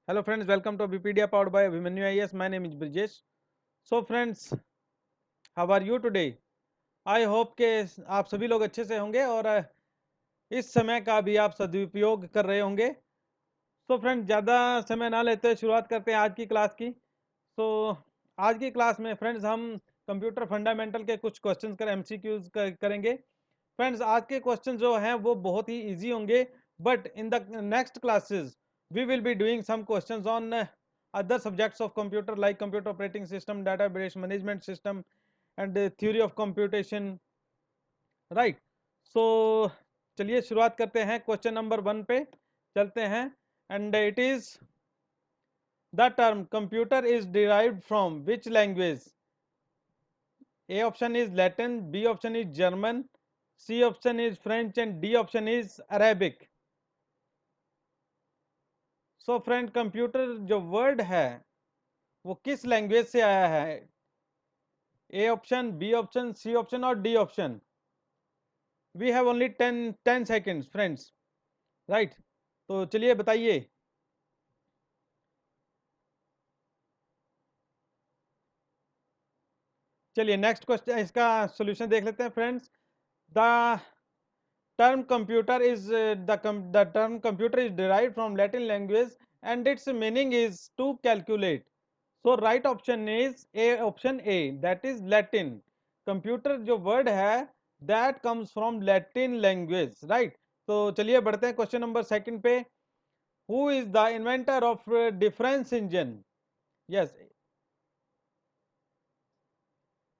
Hello friends, welcome to Wikipedia powered by Abhimanyu IAS. My name is Brijesh. So friends, how are you today? I hope के आप सभी लोग अच्छे से होंगे और इस समय का भी आप सदुपयोग कर रहे होंगे. सो फ्रेंड्स, ज़्यादा समय ना लेते हुए शुरुआत करते हैं आज की क्लास की. सो आज की क्लास में फ्रेंड्स हम कंप्यूटर फंडामेंटल के कुछ क्वेश्चंस कर एमसीक्यूज करेंगे. फ्रेंड्स, आज के क्वेश्चन जो हैं वो बहुत ही इजी होंगे, but in the next classes we will be doing some questions on other subjects of computer like computer operating system, database management system, and theory of computation, right? So चलिए शुरुआत करते हैं. Question number 1 पे चलते हैं. And it is the term computer is derived from which language? A option is Latin, B option is German, C option is French, and D option is Arabic. So friend, computer जो word है वो किस language से आया है? A option, B option, C option और D option. We have only 10 seconds friends, right? तो चलिए बताइए. चलिए नेक्स्ट क्वेश्चन, इसका सॉल्यूशन देख लेते हैं friends. The term computer is the term computer is derived from Latin language and its meaning is to calculate. So right option is A, option A, that is Latin. Computer जो word है that comes from Latin language, right? तो चलिए बढ़ते हैं question number second पे. Who is the inventor of difference engine? Yes,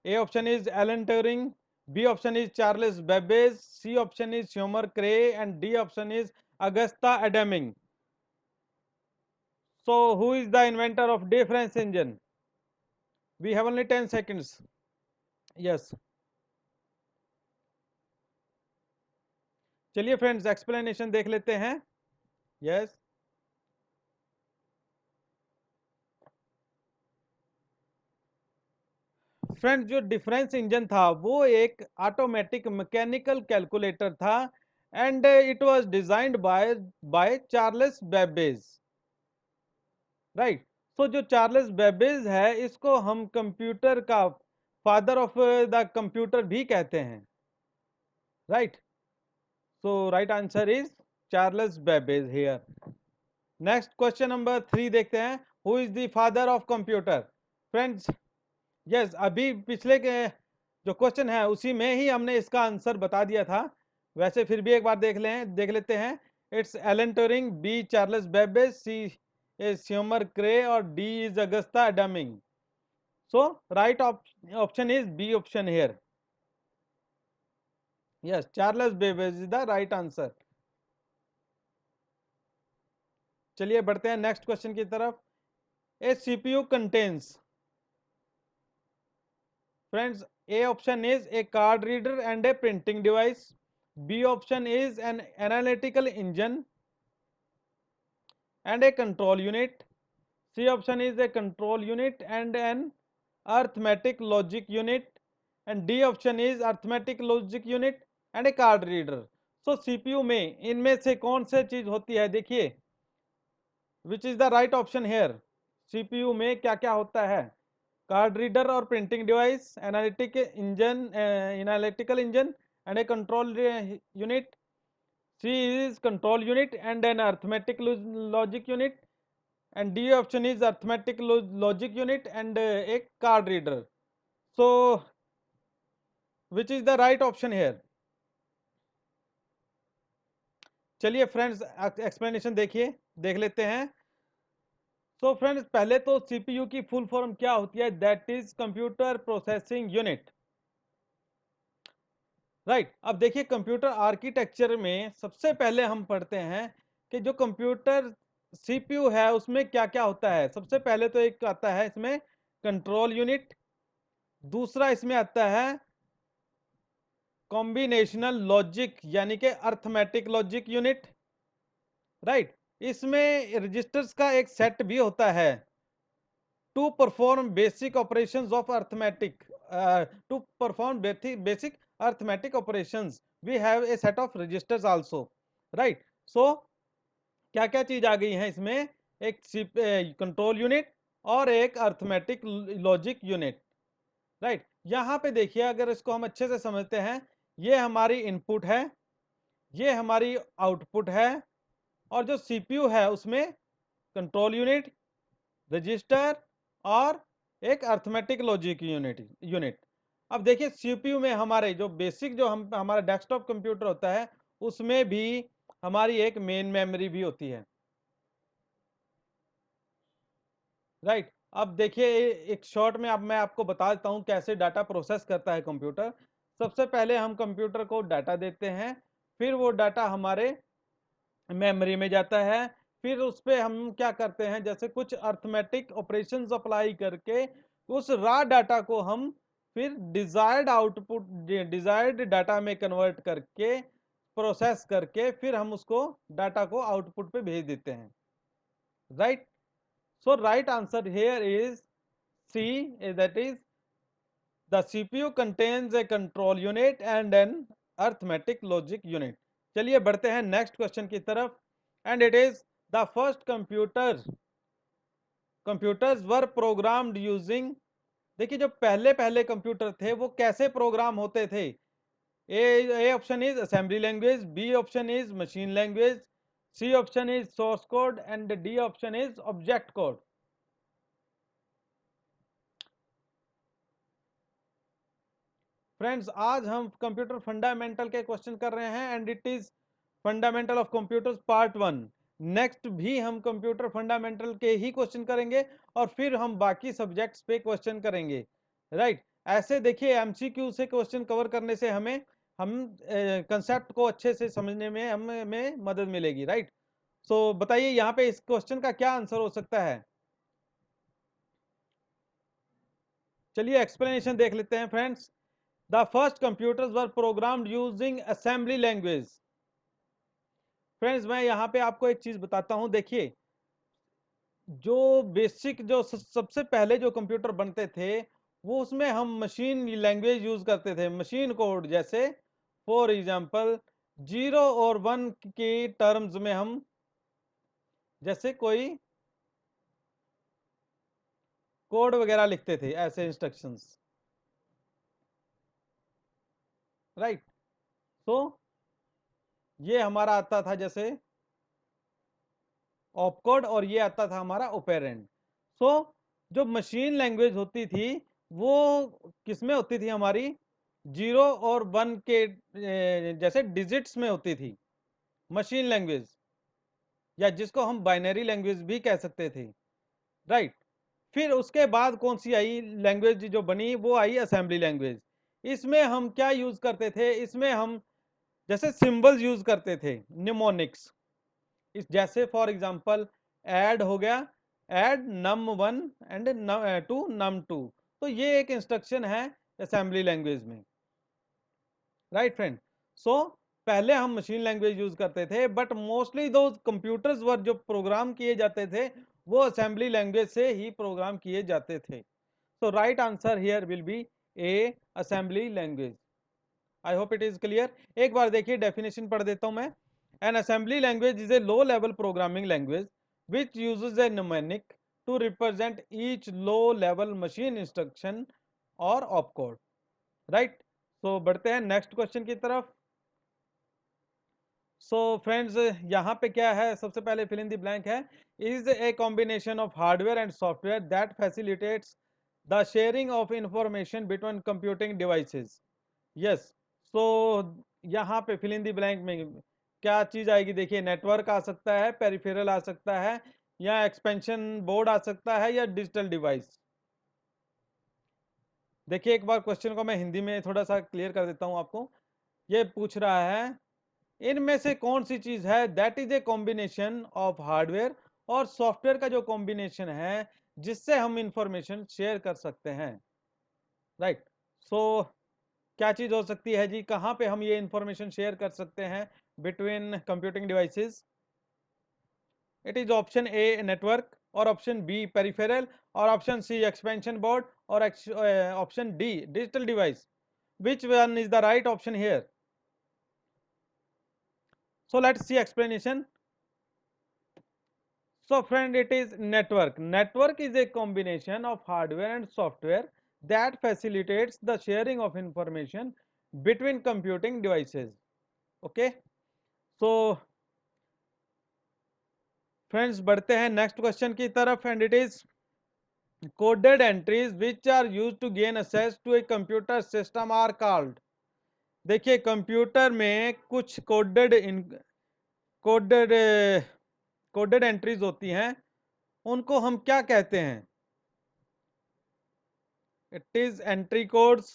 A option is Alan Turing, B option is Charles Babbage, C option is Homer Cray, and D option is Augusta Adaming. So who is the inventor of difference engine? We have only 10 seconds. Yes. चलिए friends, explanation देख लेते हैं. Yes. Friends, जो difference engine था वो एक automatic mechanical calculator था and it was designed by Charles Babbage, right? So जो चार्ल्स बेबेज है इसको हम कंप्यूटर का फादर ऑफ द कंप्यूटर भी कहते हैं, right? So right answer is Charles Babbage here. Next question number 3 देखते हैं. Who is the father of computer? Friends, yes, अभी पिछले के जो क्वेश्चन है उसी में ही हमने इसका आंसर बता दिया था. वैसे फिर भी एक बार देख लेते हैं. It's Alan Turing, B Charles Babbage, C is Seymour Cray और D is Augusta Deming. So right option is B option here. Yes, Charles Babbage is the right answer. चलिए बढ़ते हैं नेक्स्ट क्वेश्चन की तरफ. A CPU contains, friends, A option is a card reader and a printing device. B option is an analytical engine and a control unit. C option is a control unit and an arithmetic logic unit. And D option is arithmetic logic unit and a card reader. So CPU में इनमें से कौन से चीज होती है? देखिए, which is the right option here. CPU में क्या क्या होता है? कार्ड रीडर और printing device, analytical engine and a control unit. C is control unit and an arithmetic logic unit. And D option is arithmetic logic unit and a card reader. So which is the right option here? चलिए friends, explanation देख लेते हैं. So friends, पहले तो CPU की full form क्या होती है? That is computer processing unit, right? अब देखिए, कंप्यूटर आर्किटेक्चर में सबसे पहले हम पढ़ते हैं कि जो कंप्यूटर सीपीयू है उसमें क्या क्या होता है. सबसे पहले तो एक आता है इसमें कंट्रोल यूनिट, दूसरा इसमें आता है कॉम्बिनेशनल लॉजिक यानी कि अर्थमेटिक लॉजिक यूनिट, राइट? इसमें रजिस्टर्स का एक सेट भी होता है to perform basic operations of arithmetic. To perform basic arithmetic operations we have a set of registers also, right? So क्या क्या चीज आ गई है इसमें? एक कंट्रोल यूनिट और एक अर्थमेटिक लॉजिक यूनिट, राइट। यहां पे देखिए, अगर इसको हम अच्छे से समझते हैं, ये हमारी इनपुट है, ये हमारी आउटपुट है, और जो सीपीयू है उसमें कंट्रोल यूनिट, रजिस्टर और एक अर्थमेटिक लॉजिक यूनिट। अब देखिए, सीपीयू में हमारे जो बेसिक जो हम हमारा डेस्कटॉप कंप्यूटर होता है, उसमें भी हमारी एक मेन मेमोरी भी होती है, राइट। अब देखिए, एक शॉर्ट में अब मैं आपको बता देता हूं कैसे डाटा प्रोसेस करता है कंप्यूटर। सबसे पहले हम कंप्यूटर को डाटा देते हैं, फिर वो डाटा हमारे मेमोरी में जाता है, फिर उस पे हम क्या करते हैं, जैसे कुछ अर्थमेटिक ऑपरेशंस अप्लाई करके उस रॉ डाटा को हम फिर डिजायर्ड आउटपुट, डिजायर्ड डाटा में कन्वर्ट करके प्रोसेस करके फिर हम उसको डाटा को आउटपुट पे भेज देते हैं, right. So right answer here is C, that is the CPU contains a control unit and an arithmetic logic unit। चलिए बढ़ते हैं नेक्स्ट क्वेश्चन की तरफ, and it is the first computers were programmed using. देखिए, जो पहले पहले computer थे वो कैसे प्रोग्राम होते थे। A option is assembly language, B option is machine language, C option is source code and D option is object code. Friends, आज हम कंप्यूटर फंडामेंटल के क्वेश्चन कर रहे हैं, and it is fundamental of computers part 1। Next भी हम computer fundamental के ही question करेंगे, और फिर हम बाकी सब्जेक्ट्स पे क्वेश्चन करेंगे, राइट। ऐसे देखिए, एमसीक्यू से क्वेश्चन कवर करने से हम कंसेप्ट को अच्छे से समझने में हमें मदद मिलेगी, राइट। सो बताइए, यहाँ पे इस क्वेश्चन का क्या आंसर हो सकता है। चलिए एक्सप्लेनेशन देख लेते हैं friends. The first computers were programmed using assembly language. Friends, मैं यहाँ पे आपको एक चीज बताता हूं, देखिए, जो बेसिक जो सबसे पहले जो कंप्यूटर बनते थे, वो उसमें हम मशीन लैंग्वेज यूज करते थे, मशीन कोड। जैसे फॉर एग्जांपल 0 और 1 की टर्म्स में हम जैसे कोई कोड वगैरह लिखते थे, ऐसे इंस्ट्रक्शंस, राइट। तो ये हमारा आता था जैसे ऑपकोड, और ये आता था हमारा ओपेरेंड। सो जो मशीन लैंग्वेज होती थी वो किसमें होती थी, हमारी 0 और 1 के जैसे डिजिट्स में होती थी मशीन लैंग्वेज, या जिसको हम बाइनरी लैंग्वेज भी कह सकते थे, राइट। फिर उसके बाद कौन सी आई लैंग्वेज जो बनी, वो आई असेंबली लैंग्वेज। इसमें हम क्या यूज करते थे, इसमें हम जैसे सिंबल्स यूज करते थे, निमोनिक्स। इस जैसे फॉर एग्जांपल ऐड हो गया, add num1 and to num2। तो ये एक इंस्ट्रक्शन है असेंबली लैंग्वेज में, राइट फ्रेंड। सो पहले हम मशीन लैंग्वेज यूज करते थे, बट मोस्टली दो कंप्यूटर्स वर जो प्रोग्राम किए जाते थे वो असेंबली लैंग्वेज से ही प्रोग्राम किए जाते थे। So right answer here will be A, assembly language. I hope it is clear. एक बार देखिए, डेफिनेशन पढ़ देता हूं मैं। An assembly language is a low level programming language which uses a numeric to represent each low level machine instruction और opcode, right. So बढ़ते हैं नेक्स्ट क्वेश्चन की तरफ। सो फ्रेंड्स, यहाँ पे क्या है, सबसे पहले फिल इन द ब्लैंक है, is a combination of hardware and software that facilitates the sharing of information between computing devices. Yes. So यहाँ पे फिल इन द ब्लैंक में क्या चीज आएगी, देखिए, नेटवर्क आ सकता है, पेरिफेरल आ सकता है, या एक्सपेंशन बोर्ड आ सकता है, या डिजिटल डिवाइस। देखिए, एक बार क्वेश्चन को मैं हिंदी में थोड़ा सा क्लियर कर देता हूं आपको। ये पूछ रहा है, इनमें से कौन सी चीज है that is a combination of hardware और सॉफ्टवेयर का जो कॉम्बिनेशन है जिससे हम इंफॉर्मेशन शेयर कर सकते हैं, राइट। सो क्या चीज हो सकती है जी, कहां पे हम ये इंफॉर्मेशन शेयर कर सकते हैं between computing devices. It is option a network, और ऑप्शन बी पेरिफेरल, और ऑप्शन सी एक्सपेंशन बोर्ड, और option D digital device. Which one is the right option here. So let's see explanation. So friend, it is network. Network is a combination of hardware and software that facilitates the sharing of information between computing devices. Okay, so friends बढ़ते हैं next question की तरफ and it is coded entries which are used to gain access to a computer system are called. देखिए computer में कुछ coded coded entries होती हैं, उनको हम क्या कहते हैं? It is entry codes,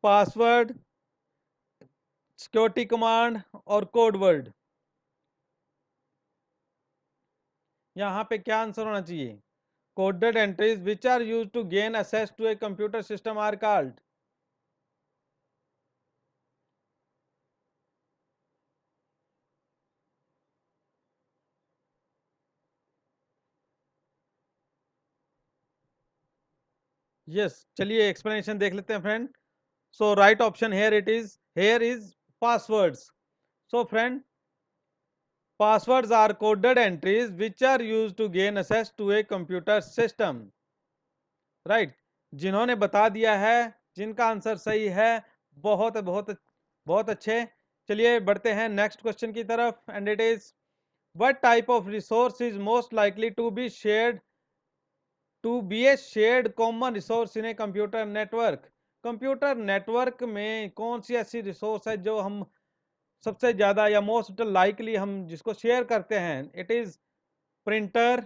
password, security command और कोड वर्ड। यहाँ पे क्या आंसर होना चाहिए? Coded entries which are used to gain access to a computer system are called. Yes, चलिए एक्सप्लेनेशन देख लेते हैं friend. So right option here is passwords. So friend, passwords are coded entries which are used to gain access to a computer system. Right? जिन्होंने बता दिया है, जिनका answer सही है, बहुत बहुत बहुत अच्छे। चलिए बढ़ते हैं नेक्स्ट क्वेश्चन की तरफ and it is what type of resource is most likely to be a shared common resource in a computer network? Computer network में कौन सी ऐसी रिसोर्स है जो हम सबसे ज्यादा या मोस्ट लाइकली हम जिसको शेयर करते हैं? It is printer,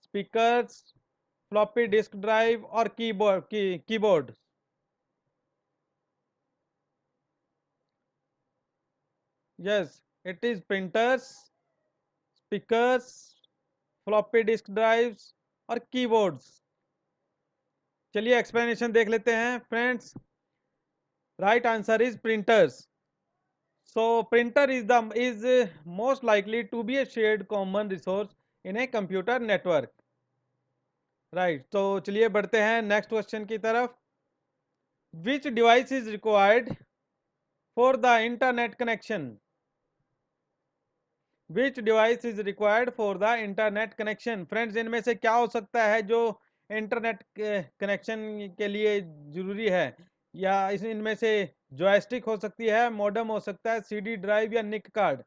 speakers, floppy disk drive और keyboard. Yes, it is printers, speakers, floppy disk drives और कीबोर्ड्स। चलिए एक्सप्लेनेशन देख लेते हैं friends. Right answer is printers. So printer is most likely to be a shared common resource in a computer network. Right. तो चलिए बढ़ते हैं next question की तरफ। Which device is required for the internet connection? Which device is required for the internet connection? Friends, इनमें से क्या हो सकता है जो इंटरनेट कनेक्शन के लिए जरूरी है? या इनमें से जॉयस्टिक हो सकती है, मॉडेम हो सकता है, सीडी ड्राइव या निक card?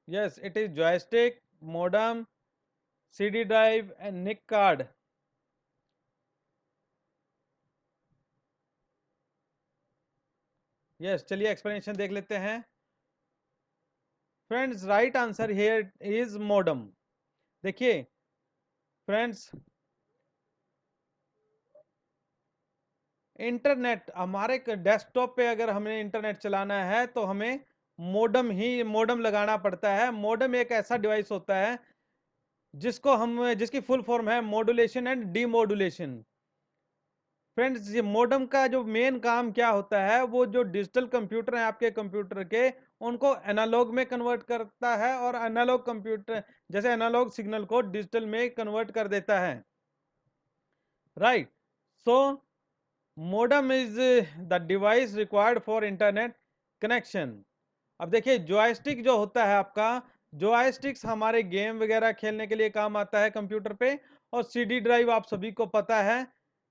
Yes, it is joystick, modem, CD drive and NIC card. Yes, चलिए एक्सप्लेनेशन देख लेते हैं। Friends, right answer here is modem. देखिए फ्रेंड्स, इंटरनेट हमारे डेस्कटॉप पे अगर हमें इंटरनेट चलाना है तो हमें मॉडेम लगाना पड़ता है। मॉडेम एक ऐसा डिवाइस होता है जिसकी फुल फॉर्म है मॉड्यूलेशन एंड डीमॉड्यूलेशन। फ्रेंड्स, ये मॉडेम का जो मेन काम क्या होता है, वो जो डिजिटल कंप्यूटर है आपके कंप्यूटर के, उनको एनालॉग में कन्वर्ट करता है और एनालॉग कंप्यूटर जैसे एनालॉग सिग्नल को डिजिटल में कन्वर्ट कर देता है। Right. So modem is the device required for internet connection. अब देखिए जॉयस्टिक जो होता है आपका, जॉयस्टिक्स हमारे गेम वगैरह खेलने के लिए काम आता है कंप्यूटर पे। और सीडी ड्राइव आप सभी को पता है,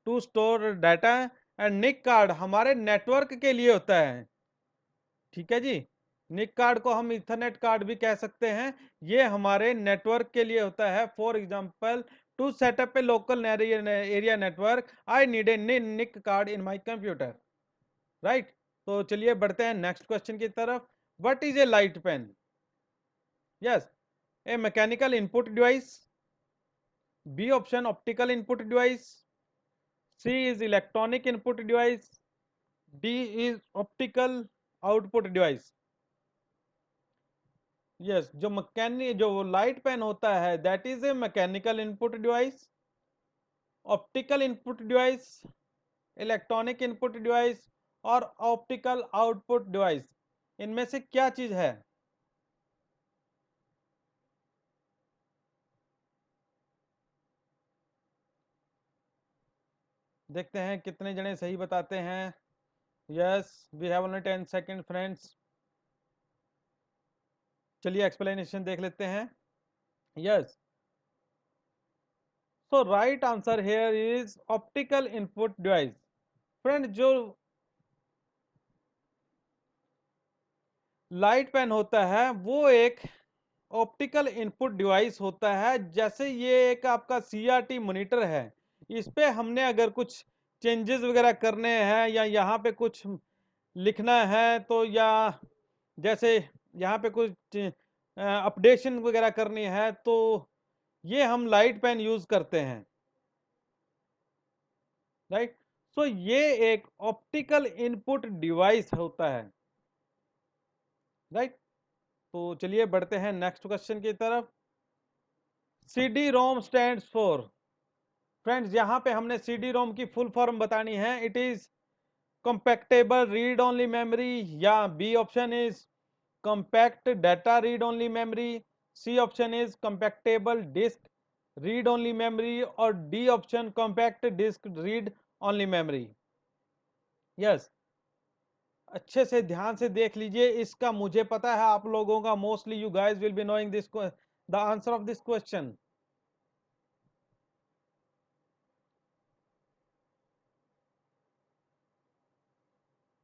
to store data. And NIC card हमारे नेटवर्क के लिए होता है। ठीक है जी। निक कार्ड को हम इथरनेट कार्ड भी कह सकते हैं। ये हमारे नेटवर्क के लिए होता है। For example, to set up a local area network I need a NIC card in my computer. Right. तो चलिए बढ़ते हैं नेक्स्ट क्वेश्चन की तरफ। What is a light pen? Yes, a mechanical input device. B option optical input device. C is electronic input device. D is optical output device. Yes, जो light pen होता है that is a mechanical input device, optical input device, electronic input device और optical output device. इनमें से क्या चीज है? देखते हैं कितने जने सही बताते हैं। Yes, we have only 10 second friends. चलिए एक्सप्लेनेशन देख लेते हैं। Yes, so right answer here is optical input device. Friend, जो लाइट पेन होता है वो एक ऑप्टिकल इनपुट डिवाइस होता है। जैसे ये एक आपका सीआरटी मॉनिटर है, इस पे हमने अगर कुछ चेंजेस वगैरह करने हैं या यहाँ पे कुछ लिखना है तो, या जैसे यहाँ पे कुछ अपडेशन वगैरह करनी है तो ये हम लाइट पेन यूज करते हैं। राइट, सो ये एक ऑप्टिकल इनपुट डिवाइस होता है। राइट, तो चलिए बढ़ते हैं नेक्स्ट क्वेश्चन की तरफ। CD ROM stands for. Friends, यहाँ पे हमने सीडी रोम की फुल फॉर्म बतानी है। It is compactable read only memory, या B option is compact data read only memory, C option is compactable disk read only memory, और D option compact disk read only memory. Yes, अच्छे से ध्यान से देख लीजिए। इसका मुझे पता है आप लोगों का mostly you guys will be knowing this the answer of this question.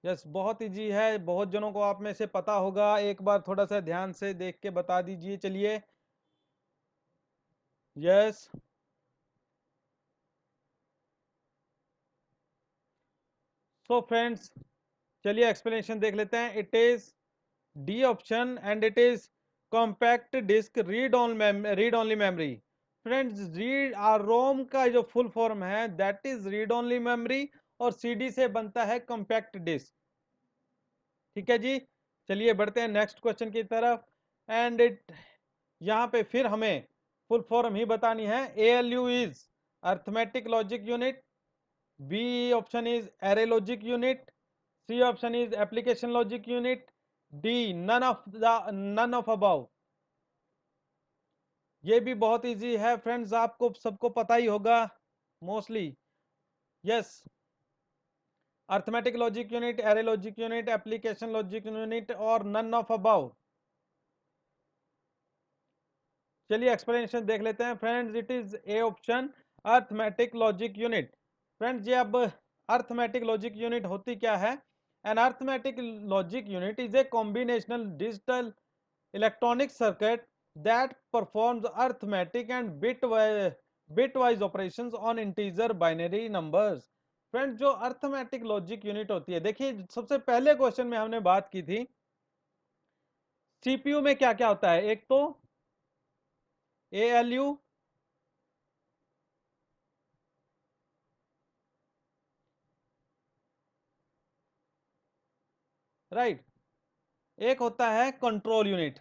Yes, बहुत इजी है, बहुत जनों को आप में से पता होगा। एक बार थोड़ा सा ध्यान से देख के बता दीजिए। चलिए। यस, सो फ्रेंड्स, चलिए एक्सप्लेनेशन देख लेते हैं। It is D option and it is compact disk read only memory. Friends, read ROM का जो फुल फॉर्म है that is read only memory, और सीडी से बनता है कॉम्पैक्ट डिस्क। ठीक है जी। चलिए बढ़ते हैं नेक्स्ट क्वेश्चन की तरफ। एंड इट, यहाँ पे फिर हमें फुल फॉर्म ही बतानी है। ALU is arithmetic logic unit, B option is array logic unit, C option is application logic unit, D none of above. ये भी बहुत इजी है फ्रेंड्स, आपको सबको पता ही होगा mostly. Yes, arithmetic logic unit, array logic unit, application logic unit, और नन ऑफ अबव। चलिए एक्सप्लेनेशन देख लेते हैं। Friends, it is A option arithmetic logic unit. Friends, ये अब अर्थमेटिक लॉजिक यूनिट होती क्या है? An arithmetic logic unit is a combinational digital electronic circuit that performs arithmetic and bitwise operations on integer binary numbers। Friend, जो arithmetic logic unit होती है, देखिए सबसे पहले क्वेश्चन में हमने बात की थी सीपीयू में क्या क्या होता है। एक तो ALU, राइट, एक होता है कंट्रोल यूनिट,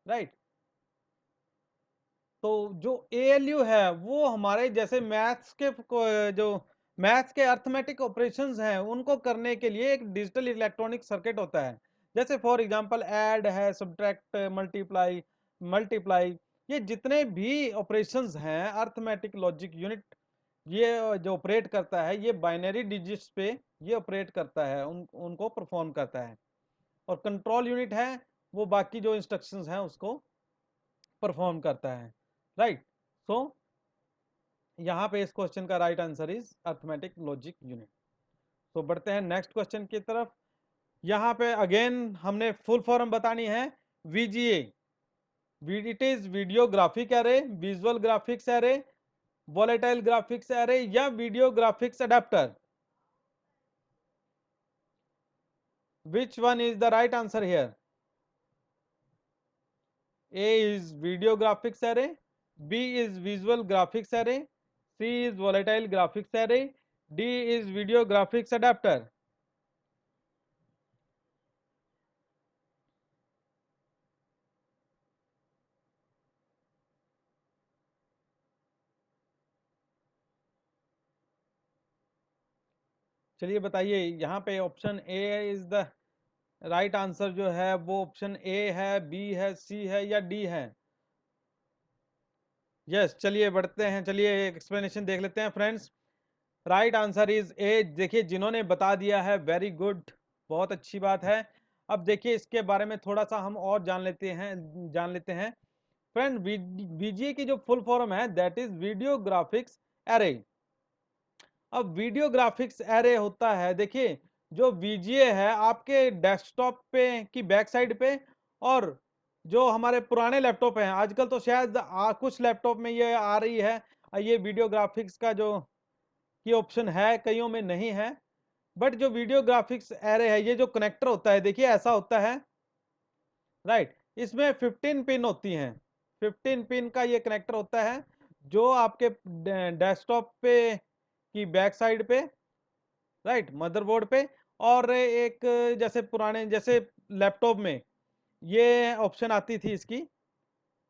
राइट। तो जो ALU है वो हमारे जैसे मैथ्स के जो मैथ्स के अर्थमेटिक ऑपरेशंस हैं उनको करने के लिए एक डिजिटल इलेक्ट्रॉनिक सर्किट होता है। जैसे फॉर एग्जांपल ऐड है, सब्ट्रैक्ट, मल्टीप्लाई, मल्टीप्लाई, ये जितने भी ऑपरेशंस हैं अर्थमेटिक लॉजिक यूनिट ये जो ऑपरेट करता है ये बाइनरी डिजिट्स पे ये ऑपरेट करता है, उनको परफॉर्म करता है। और कंट्रोल यूनिट है वो बाकी जो इंस्ट्रक्शंस हैं उसको परफॉर्म करता है। राइट, सो यहाँ पे इस क्वेश्चन का right answer is arithmetic logic unit. तो बढ़ते हैं नेक्स्ट क्वेश्चन की तरफ। यहाँ पे अगेन हमने फुल फॉर्म बतानी है। VGA, it is video graphic array, visual graphics array, volatile graphics array, या video graphics adapter. Which one is the right answer here? A is video graphics array, B is visual graphics array, C is volatile graphics array, D is video graphics adapter। चलिए बताइए, यहाँ पे option A is the right answer जो है वो option A है, B है, सी है, या डी है? यस, चलिए बढ़ते हैं, चलिए एक्सप्लेनेशन देख लेते हैं फ्रेंड्स। राइट आंसर इज ए। देखिए जिन्होंने बता दिया है, वेरी गुड, बहुत अच्छी बात है। अब देखिए इसके बारे में थोड़ा सा हम और जान लेते हैं फ्रेंड। वीजीए की जो फुल फॉर्म है that is video graphics array. अब वीडियो ग्राफिक्स एरे होता है, देखिए जो वीजीए है आपके डेस्कटॉप पे की बैक साइड पे, और जो हमारे पुराने लैपटॉप हैं, आजकल तो शायद कुछ लैपटॉप में ये आ रही है, ये वीडियो ग्राफिक्स का जो की ऑप्शन है, कईयों में नहीं है। बट जो वीडियो ग्राफिक्स एरे है, ये जो कनेक्टर होता है, देखिए ऐसा होता है, राइट। इसमें 15 पिन होती हैं, 15 पिन का ये कनेक्टर होता है, जो आपके डेस्कटॉप पे की बैक साइड पे, राइट, मदरबोर्ड पे, और एक जैसे लैपटॉप में ये ऑप्शन आती थी इसकी,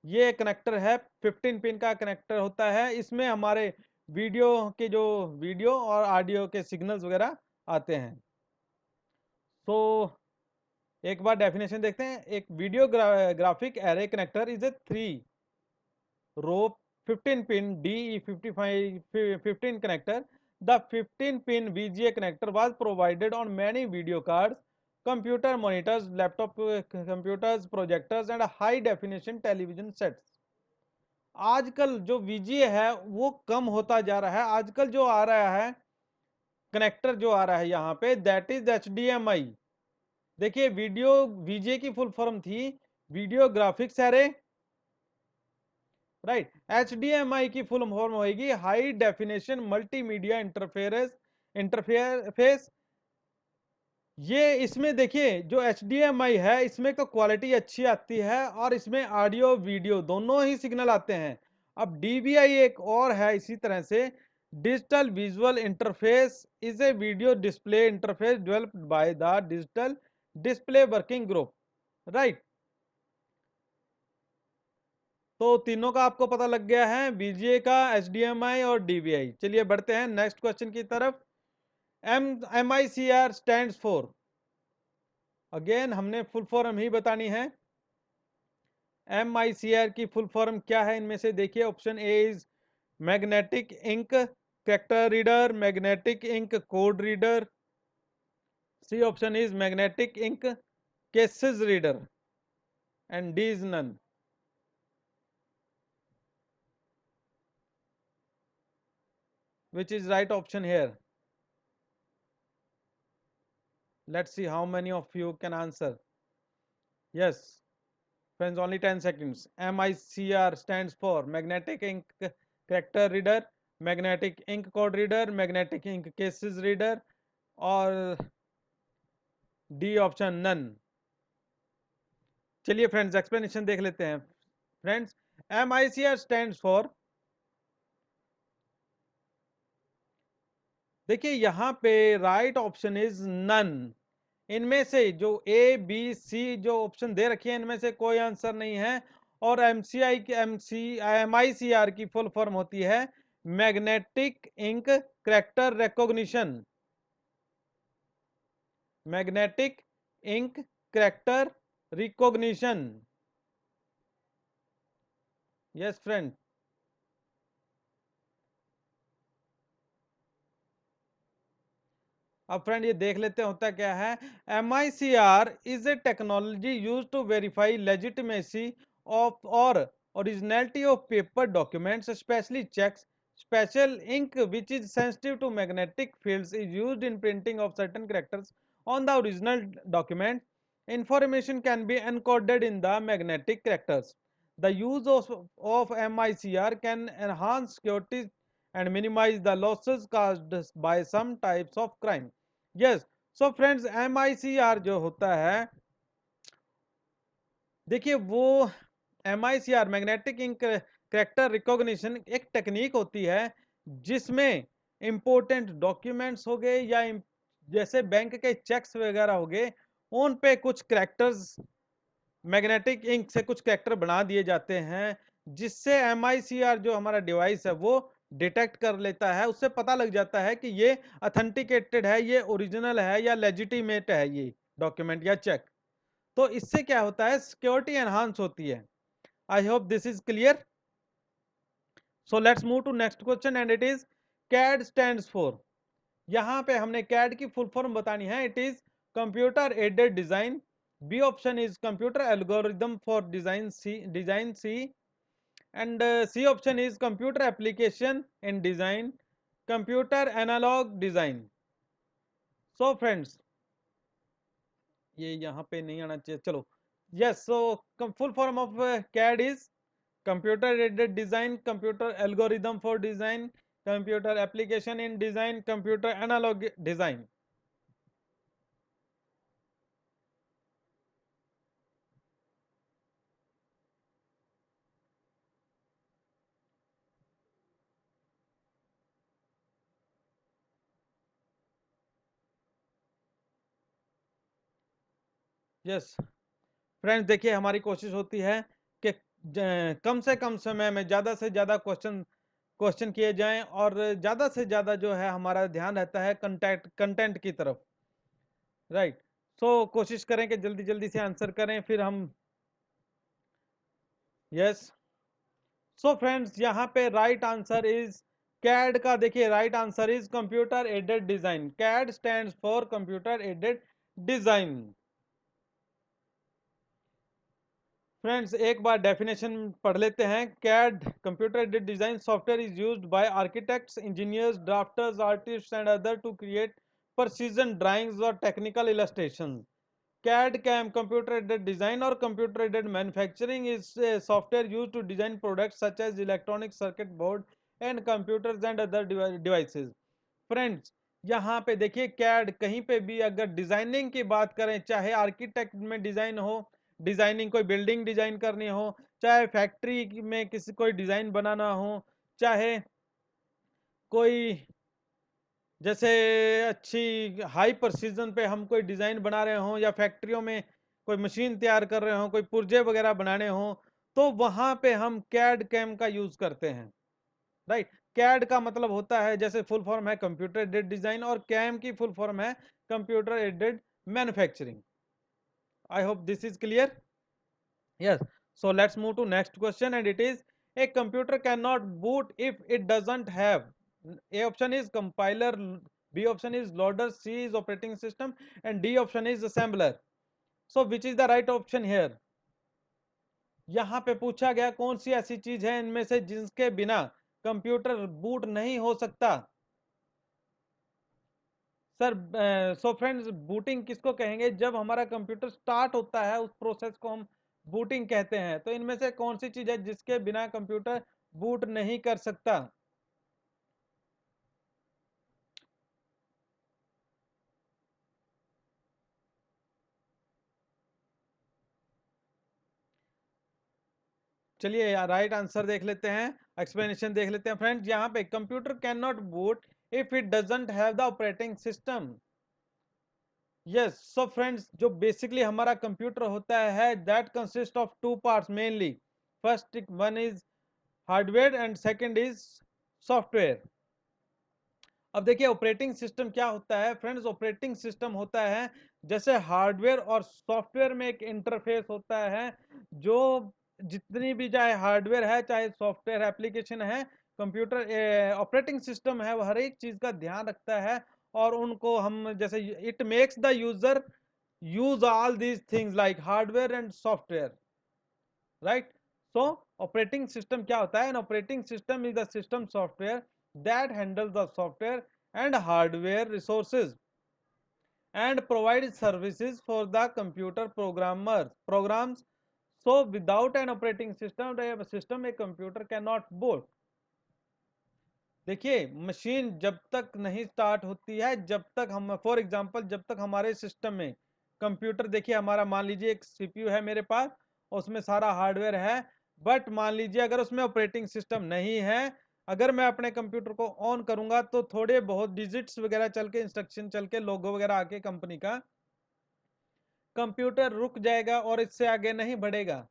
ये कनेक्टर है, 15 पिन का कनेक्टर होता है। इसमें हमारे वीडियो के जो वीडियो और ऑडियो के सिग्नल्स वगैरह आते हैं। तो एक बार डेफिनेशन देखते हैं। एक video graphic array connector is a 3 row 15 pin DE5515 connector. The 15 pin VGA connector was provided on many video cards, computer monitors, laptop computers, projectors and high definition television sets. आजकल जो VGA है वो कम होता जा रहा है। आजकल जो आ रहा है कनेक्टर, जो आ रहा है यहाँ पे, दैट इज HDMI। देखिए वीडियो VGA की फुल फॉर्म थी video graphics array, right. HDMI की फुल फॉर्म होगी हाई डेफिनेशन मल्टीमीडिया इंटरफेस। ये इसमें देखिए जो HDMI है, इसमें तो क्वालिटी अच्छी आती है और इसमें ऑडियो वीडियो दोनों ही सिग्नल आते हैं। अब DVI एक और है इसी तरह से, digital visual interface is a video display interface developed by the digital display working group, right. तो तीनों का आपको पता लग गया है, बीजीए का, HDMI और DVI। चलिए बढ़ते हैं नेक्स्ट क्वेश्चन की तरफ। MICR स्टैंड्स फॉर, अगेन हमने फुल फॉर्म ही बतानी है। MICR की फुल फॉर्म क्या है इनमें से, देखिए option A is magnetic ink character reader, magnetic ink code reader, C option is magnetic ink cases reader, and D is none. Which is right option here? Let's see how many of you can answer. Yes, friends, only 10 seconds. MICR stands for magnetic ink character reader, magnetic ink code reader, magnetic ink cases reader, और D option none. चलिए friends explanation देख लेते हैं। Friends MICR stands for, देखिए यहां पे right option is none. इनमें से जो A, B, C जो ऑप्शन दे रखी है, इनमें से कोई आंसर नहीं है। और MICR की फुल फॉर्म होती है magnetic ink character recognition, magnetic ink character recognition. Yes friend. अब फ्रेंड ये देख लेते हैं होता क्या है। MICR is a technology use to verify legitimacy of और originality of paper documents, specially cheques special ink which is sensitive to magnetic fields is used in printing of certain characters on the original document. Information can be encoded in the magnetic characters. The use of MICR can enhance security and minimize the losses caused by some types of crime. Yes, so friends MICR जो होता है, देखिए वो MICR magnetic ink character recognition एक technique होती है जिसमें important documents हो गए या जैसे बैंक के चेक्स वगैरह हो गए, उन पे कुछ कैरेक्टर्स मैग्नेटिक इंक से कुछ कैरेक्टर बना दिए जाते हैं, जिससे MICR जो हमारा डिवाइस है वो डिटेक्ट कर लेता है। उससे पता लग जाता है कि ये अथेंटिकेटेड है, ये ओरिजिनल है या लेजिटिमेट है ये डॉक्यूमेंट या चेक। तो इससे क्या होता है, सिक्योरिटी एनहांस होती है। I hope this is clear. So let's move to next question and it is CAD stands for. यहाँ पे हमने कैड की फुल फॉर्म बतानी है। It is computer aided design. B option is computer algorithm for design C and C option is computer application in design, computer analog design. So friends, ये यहाँ पे नहीं आना चाहिए, चलो। Yes, so full form of CAD is computer aided design, computer algorithm for design, computer application in design, computer analog design. Yes friends, देखिए हमारी कोशिश होती है कि कम से कम समय में ज़्यादा से ज़्यादा क्वेश्चन क्वेश्चन किए जाएं और ज़्यादा से ज़्यादा जो है हमारा ध्यान रहता है कंटेंट की तरफ। राइट, सो कोशिश करें कि जल्दी जल्दी से आंसर करें, फिर हम। यस, सो फ्रेंड्स, यहाँ पे राइट आंसर इज कैड का। देखिए right answer is computer aided design. CAD stands for computer aided design. Friends, एक बार डेफिनेशन पढ़ लेते हैं। CAD computer aided design software is used by architects, engineers, drafters, artists and other to create precision drawings और technical illustration. CAD CAM computer aided design or computer aided manufacturing is a software used to design products such as electronic circuit board and computers and other devices. Friends, यहाँ पे देखिए CAD कहीं पे भी अगर designing की बात करें, चाहे आर्किटेक्ट में डिजाइन हो, डिजाइनिंग कोई बिल्डिंग डिजाइन करनी हो, चाहे फैक्ट्री में किसी कोई डिजाइन बनाना हो, चाहे कोई जैसे अच्छी हाई प्रिसीजन पे हम कोई डिजाइन बना रहे हो, या फैक्ट्रियों में कोई मशीन तैयार कर रहे हो, कोई पुर्जे वगैरह बनाने हो, तो वहां पे हम कैड कैम का यूज करते हैं। राइट, कैड का मतलब होता है, जैसे फुल फॉर्म है कंप्यूटर एडेड डिजाइन और कैम की फुल फॉर्म है computer aided manufacturing. I hope this is clear. Yes, so let's move to next question and it is a computer cannot boot if it doesn't have, A option is compiler, B option is loader, C is operating system and D option is assembler. So which is the right option here? यहाँ पे पूछा गया कौन सी ऐसी चीज है इनमें से जिसके बिना कंप्यूटर बूट नहीं हो सकता। सर, सो फ्रेंड्स, बूटिंग किसको कहेंगे? जब हमारा कंप्यूटर स्टार्ट होता है उस प्रोसेस को हम बूटिंग कहते हैं। तो इनमें से कौन सी चीज है जिसके बिना कंप्यूटर बूट नहीं कर सकता? चलिए राइट आंसर देख लेते हैं, एक्सप्लेनेशन देख लेते हैं। फ्रेंड्स, यहाँ पे computer can not boot if it doesn't have the operating system. Yes, so friends, जो बेसिकली हमारा कंप्यूटर होता है that consist of two parts mainly. First one is hardware and second is software. अब देखिए operating system क्या होता है friends. Operating system होता है जैसे हार्डवेयर और सॉफ्टवेयर में एक इंटरफेस होता है, जो जितनी भी चाहे हार्डवेयर है चाहे सॉफ्टवेयर एप्लीकेशन है, कंप्यूटर ऑपरेटिंग सिस्टम है, वो हर एक चीज का ध्यान रखता है। और उनको हम जैसे it makes the user use all these things like hardware and software. Right, so operating system क्या होता है? An operating system is the system software that handles the software and hardware resources and provides services for the computer programs. So without an operating system a computer cannot boot. देखिए machine जब तक नहीं start होती है, जब तक हम for example जब तक हमारे सिस्टम में कंप्यूटर, देखिए हमारा मान लीजिए एक सीपीयू है मेरे पास, उसमें सारा हार्डवेयर है, बट मान लीजिए अगर उसमें ऑपरेटिंग सिस्टम नहीं है, अगर मैं अपने कंप्यूटर को ऑन करूंगा तो थोड़े बहुत डिजिट्स वगैरह चल के, इंस्ट्रक्शन चल के, लोगो वगैरह आके कंपनी का, कंप्यूटर रुक जाएगा और इससे आगे नहीं बढ़ेगा।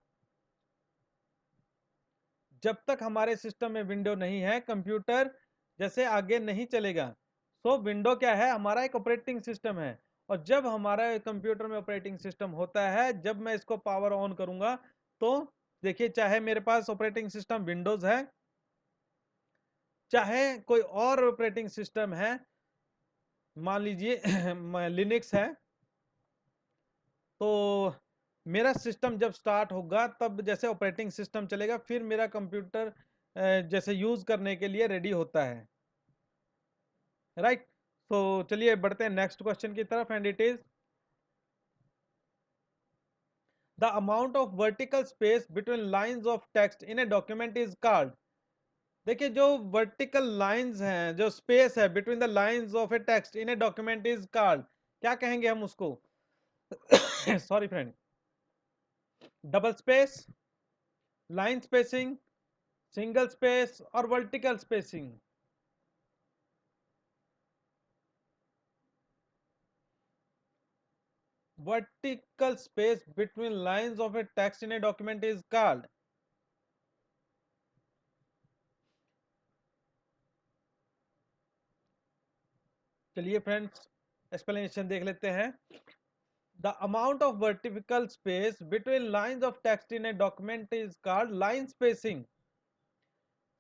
जब तक हमारे सिस्टम में विंडो नहीं है कंप्यूटर जैसे आगे नहीं चलेगा। सो विंडो क्या है? हमारा एक ऑपरेटिंग सिस्टम है। और जब हमारा कंप्यूटर में ऑपरेटिंग सिस्टम होता है, जब मैं इसको पावर ऑन करूंगा तो देखिए चाहे मेरे पास ऑपरेटिंग सिस्टम विंडोज है चाहे कोई और ऑपरेटिंग सिस्टम है, मान लीजिए लिनक्स है, तो मेरा सिस्टम जब स्टार्ट होगा तब जैसे ऑपरेटिंग सिस्टम चलेगा, फिर मेरा कंप्यूटर जैसे यूज करने के लिए रेडी होता है, राइट। तो चलिए बढ़ते हैं नेक्स्ट क्वेश्चन की तरफ, and it is the amount of vertical space between lines of text in a document is called. देखिए जो वर्टिकल लाइंस हैं, जो स्पेस है between the lines of a text in a document is called, क्या कहेंगे हम उसको? Sorry friend, double space, line spacing, single space और vertical spacing. Vertical space between lines of a text in a document is called. चलिए friends explanation देख लेते हैं। The amount of vertical space between lines of text in a document is called line spacing.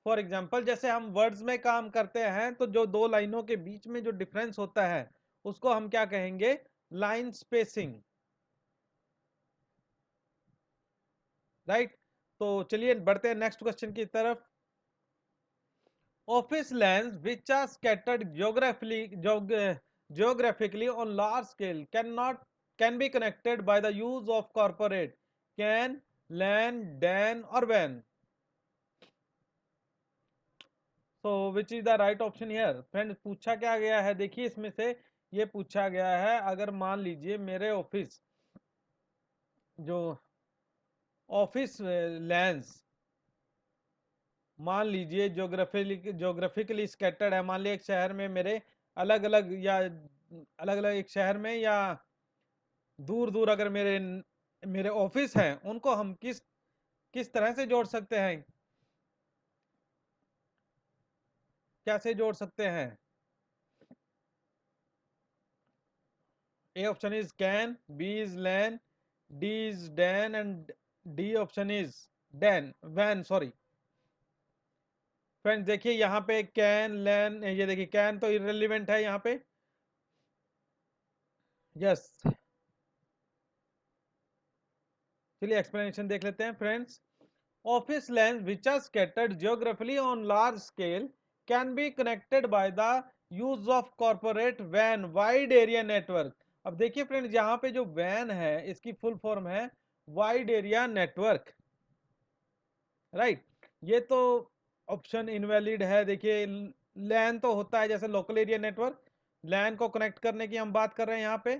For example, जैसे हम words में काम करते हैं तो जो दो लाइनों के बीच में जो डिफरेंस होता है उसको हम क्या कहेंगे? Line spacing, right. तो चलिए बढ़ते हैं नेक्स्ट क्वेश्चन की तरफ। Office lands which are scattered geographically on large scale can be connected by the use of corporate can, lan, dan or when. So which is the right option here? Friend पूछा क्या गया है, देखिए इसमें से ये पूछा गया है, अगर मान लीजिए मेरे ऑफिस जो ऑफिस लैंड्स मान लीजिए ज्योग्राफिकली स्कैटर्ड है, मान लीजिए एक शहर में मेरे अलग अलग या अलग अलग एक शहर में या दूर दूर अगर मेरे मेरे ऑफिस हैं, उनको हम किस किस तरह से जोड़ सकते हैं, कैसे जोड़ सकते हैं? A option is CAN, B is LAN, D is DAN and D option is DAN वैन, सॉरी। फ्रेंड्स देखिए यहाँ पे कैन लैन, ये देखिए कैन तो इररिलेवेंट है यहाँ पे, यस। चलिए एक्सप्लेनेशन देख लेते हैं friends. Office land which are scattered geographically on large scale can be connected by the use of corporate वैन वाइड एरिया नेटवर्क। अब देखिए फ्रेंड्स यहाँ पे जो वैन है इसकी फुल फॉर्म है वाइड एरिया नेटवर्क, राइट। ये तो ऑप्शन इनवैलिड है। देखिए लैन तो होता है जैसे लोकल एरिया नेटवर्क, लैन को कनेक्ट करने की हम बात कर रहे हैं यहाँ पे।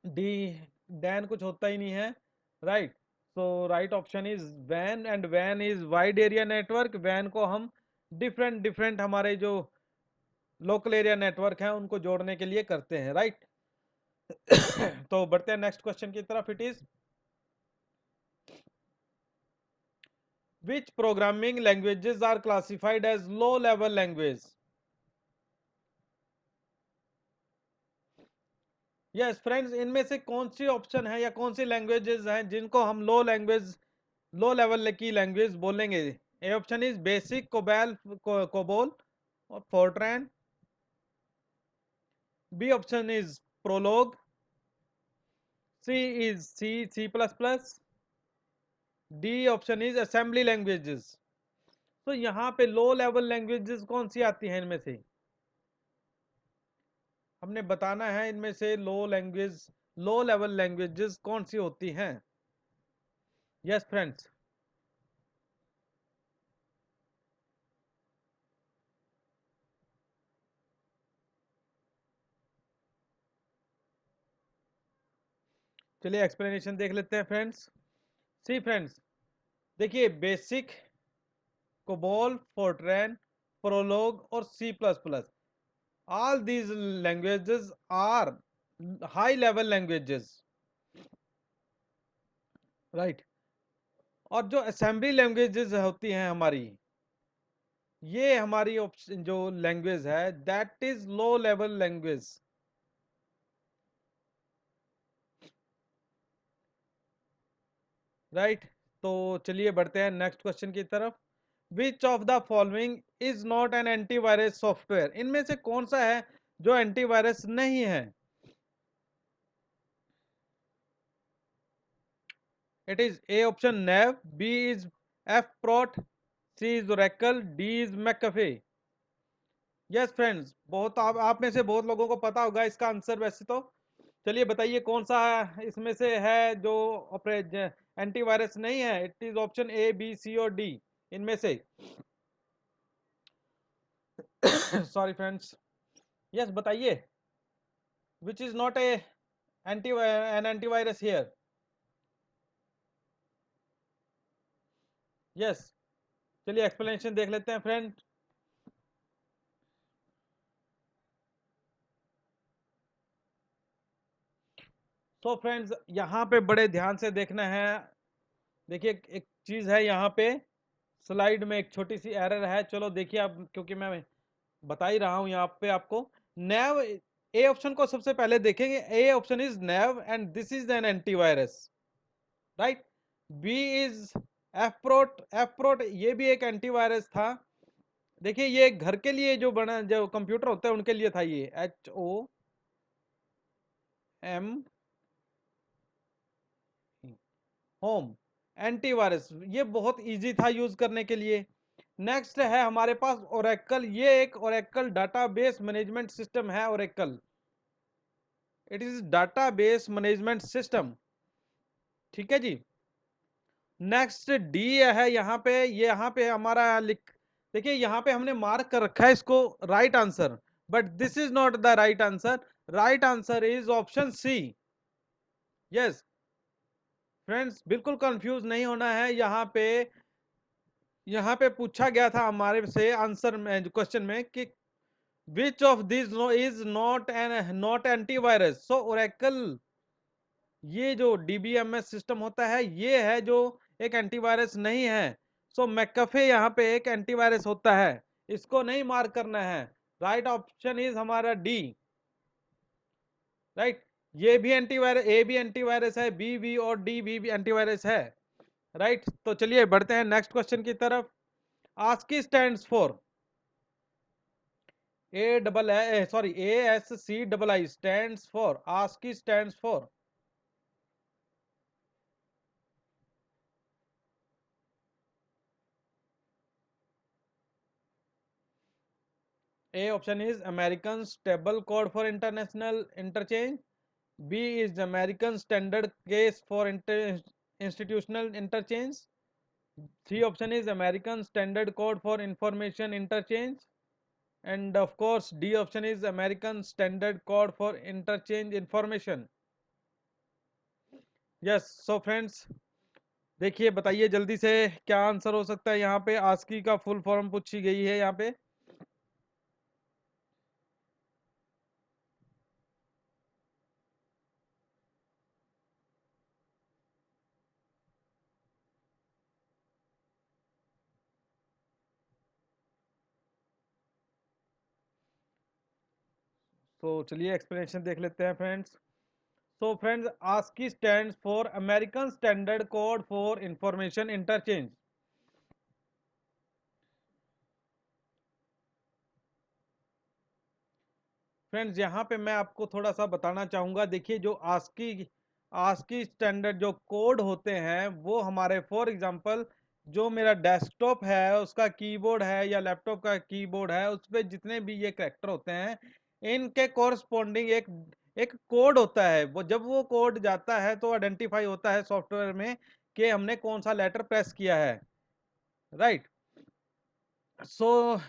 डी डैन कुछ होता ही नहीं है, right. So right option is वैन, एंड वैन इज वाइड एरिया नेटवर्क। वैन को हम डिफरेंट डिफरेंट हमारे जो लोकल एरिया नेटवर्क हैं उनको जोड़ने के लिए करते हैं, राइट। तो बढ़ते हैं नेक्स्ट क्वेश्चन की तरफ। It is which programming languages are classified as low level language? Yes friends, इनमें से कौन सी ऑप्शन है या कौन सी लैंग्वेजेस हैं जिनको हम लो लेवल की लैंग्वेज बोलेंगे? A option is BASIC, COBOL और FORTRAN. B option is Prolog. C is C plus plus. D option is assembly languages. तो यहाँ पे लो लेवल लैंग्वेजेस कौन सी आती हैं इनमें से? हमने बताना है इनमें से लो लेवल लैंग्वेजेस कौन सी होती हैं। यस फ्रेंड्स, चलिए एक्सप्लेनेशन देख लेते हैं फ्रेंड्स। सी फ्रेंड्स, देखिए बेसिक, कोबोल, फोर्ट्रैन, प्रोलोग और C plus plus, all these languages are high level languages, right. और जो असेंबली लैंग्वेजेस होती हैं हमारी, ये हमारी ऑप्शन जो लैंग्वेज है that is low level language, right. तो चलिए बढ़ते हैं नेक्स्ट क्वेश्चन की तरफ। Which of the following is not an antivirus software? इनमें से कौन सा है जो एंटीवायरस नहीं है? It is A option NAV, B is F Prot, C is Oracle, D is McAfee. Yes friends, बहुत आप में से बहुत लोगों को पता होगा इसका आंसर वैसे तो। चलिए बताइए कौन सा इसमें से है जो एंटीवायरस नहीं है। It is option A, B, C और डी, इनमें से। Sorry friends. यस बताइए, which is not a an antivirus here? Yes, चलिए एक्सप्लेनेशन देख लेते हैं फ्रेंड। तो फ्रेंड्स यहाँ पे बड़े ध्यान से देखना है। देखिए एक चीज है यहाँ पे, स्लाइड में एक छोटी सी एरर है। चलो देखिए आप, क्योंकि मैं बता ही रहा हूँ यहाँ पे आपको। नेव, ए ऑप्शन को सबसे पहले देखेंगे। A option is NAV and this is an antivirus, right. B is F Prot, F Prot ये भी एक एंटीवायरस था। देखिए ये घर के लिए जो बना, जो कंप्यूटर होता है उनके लिए था ये, HOM, होम एंटीवायरस। ये बहुत इजी था यूज करने के लिए। नेक्स्ट है हमारे पास ओरेकल। ये एक ओरेकल डाटाबेस मैनेजमेंट सिस्टम है। Oracle, it is database management system, ठीक है जी। नेक्स्ट डी है यहाँ पे। ये यहाँ पे हमारा लिख, देखिए यहाँ पे हमने मार्क कर रखा है इसको right answer, but this is not the right answer. Right answer is option C. Yes friends, बिल्कुल कंफ्यूज नहीं होना है। यहाँ पे पूछा गया था हमारे से आंसर में, क्वेश्चन में, कि which of this is not antivirus. So Oracle, ये जो डीबीएमएस सिस्टम होता है ये है जो एक एंटीवायरस नहीं है। सो मैकफे यहाँ पे एक एंटीवायरस होता है, इसको नहीं मार्क करना है। राइट ऑप्शन इज हमारा डी, राइट। ये भी एंटीवायरस, ए भी एंटीवायरस है, बी भी और डी भी एंटीवायरस है, राइट। तो चलिए बढ़ते हैं नेक्स्ट क्वेश्चन की तरफ। ASCII stands for, ASCII stands for, ASCII stands for। A option is American Stable Code for International Interchange. B is American Standard Case for Institutional Interchange. C option is American Standard Code for Information Interchange. And of course, D option is American Standard Code for Interchange Information. Yes, so friends, देखिए बताइए जल्दी से क्या answer हो सकता है। यहाँ पे आस्की का फुल फॉर्म पूछी गई है यहाँ पे। तो चलिए एक्सप्लेनेशन देख लेते हैं friends. So friends, ASCII stands for American standard code for information interchange. Friends यहाँ पे मैं आपको थोड़ा सा बताना चाहूंगा। देखिए जो आस्की आस्की स्टैंडर्ड जो कोड होते हैं वो हमारे, फॉर एग्जांपल जो मेरा डेस्कटॉप है उसका कीबोर्ड है या लैपटॉप का कीबोर्ड है, उस पे जितने भी ये कैरेक्टर होते हैं इनके कोरस्पॉन्डिंग एक एक कोड होता है। वो जब वो कोड जाता है तो आइडेंटिफाई होता है सॉफ्टवेयर में कि हमने कौन सा लेटर प्रेस किया है, राइट। सो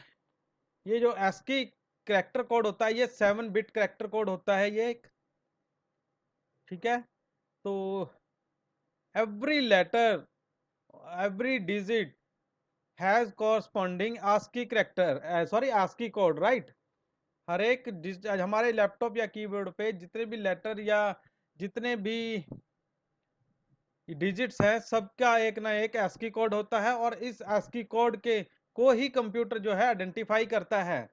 ये जो ASCII कैरेक्टर कोड होता है ये 7 बिट कैरेक्टर कोड होता है ये एक, ठीक है। तो every letter, every digit has corresponding ASCII character, sorry ASCII code, right. हर एक हमारे लैपटॉप या कीबोर्ड पे जितने भी लेटर या जितने भी डिजिट्स हैं सबका एक ना एक ASCII कोड होता है, और इस ASCII कोड के को ही कंप्यूटर जो है आइडेंटिफाई करता है।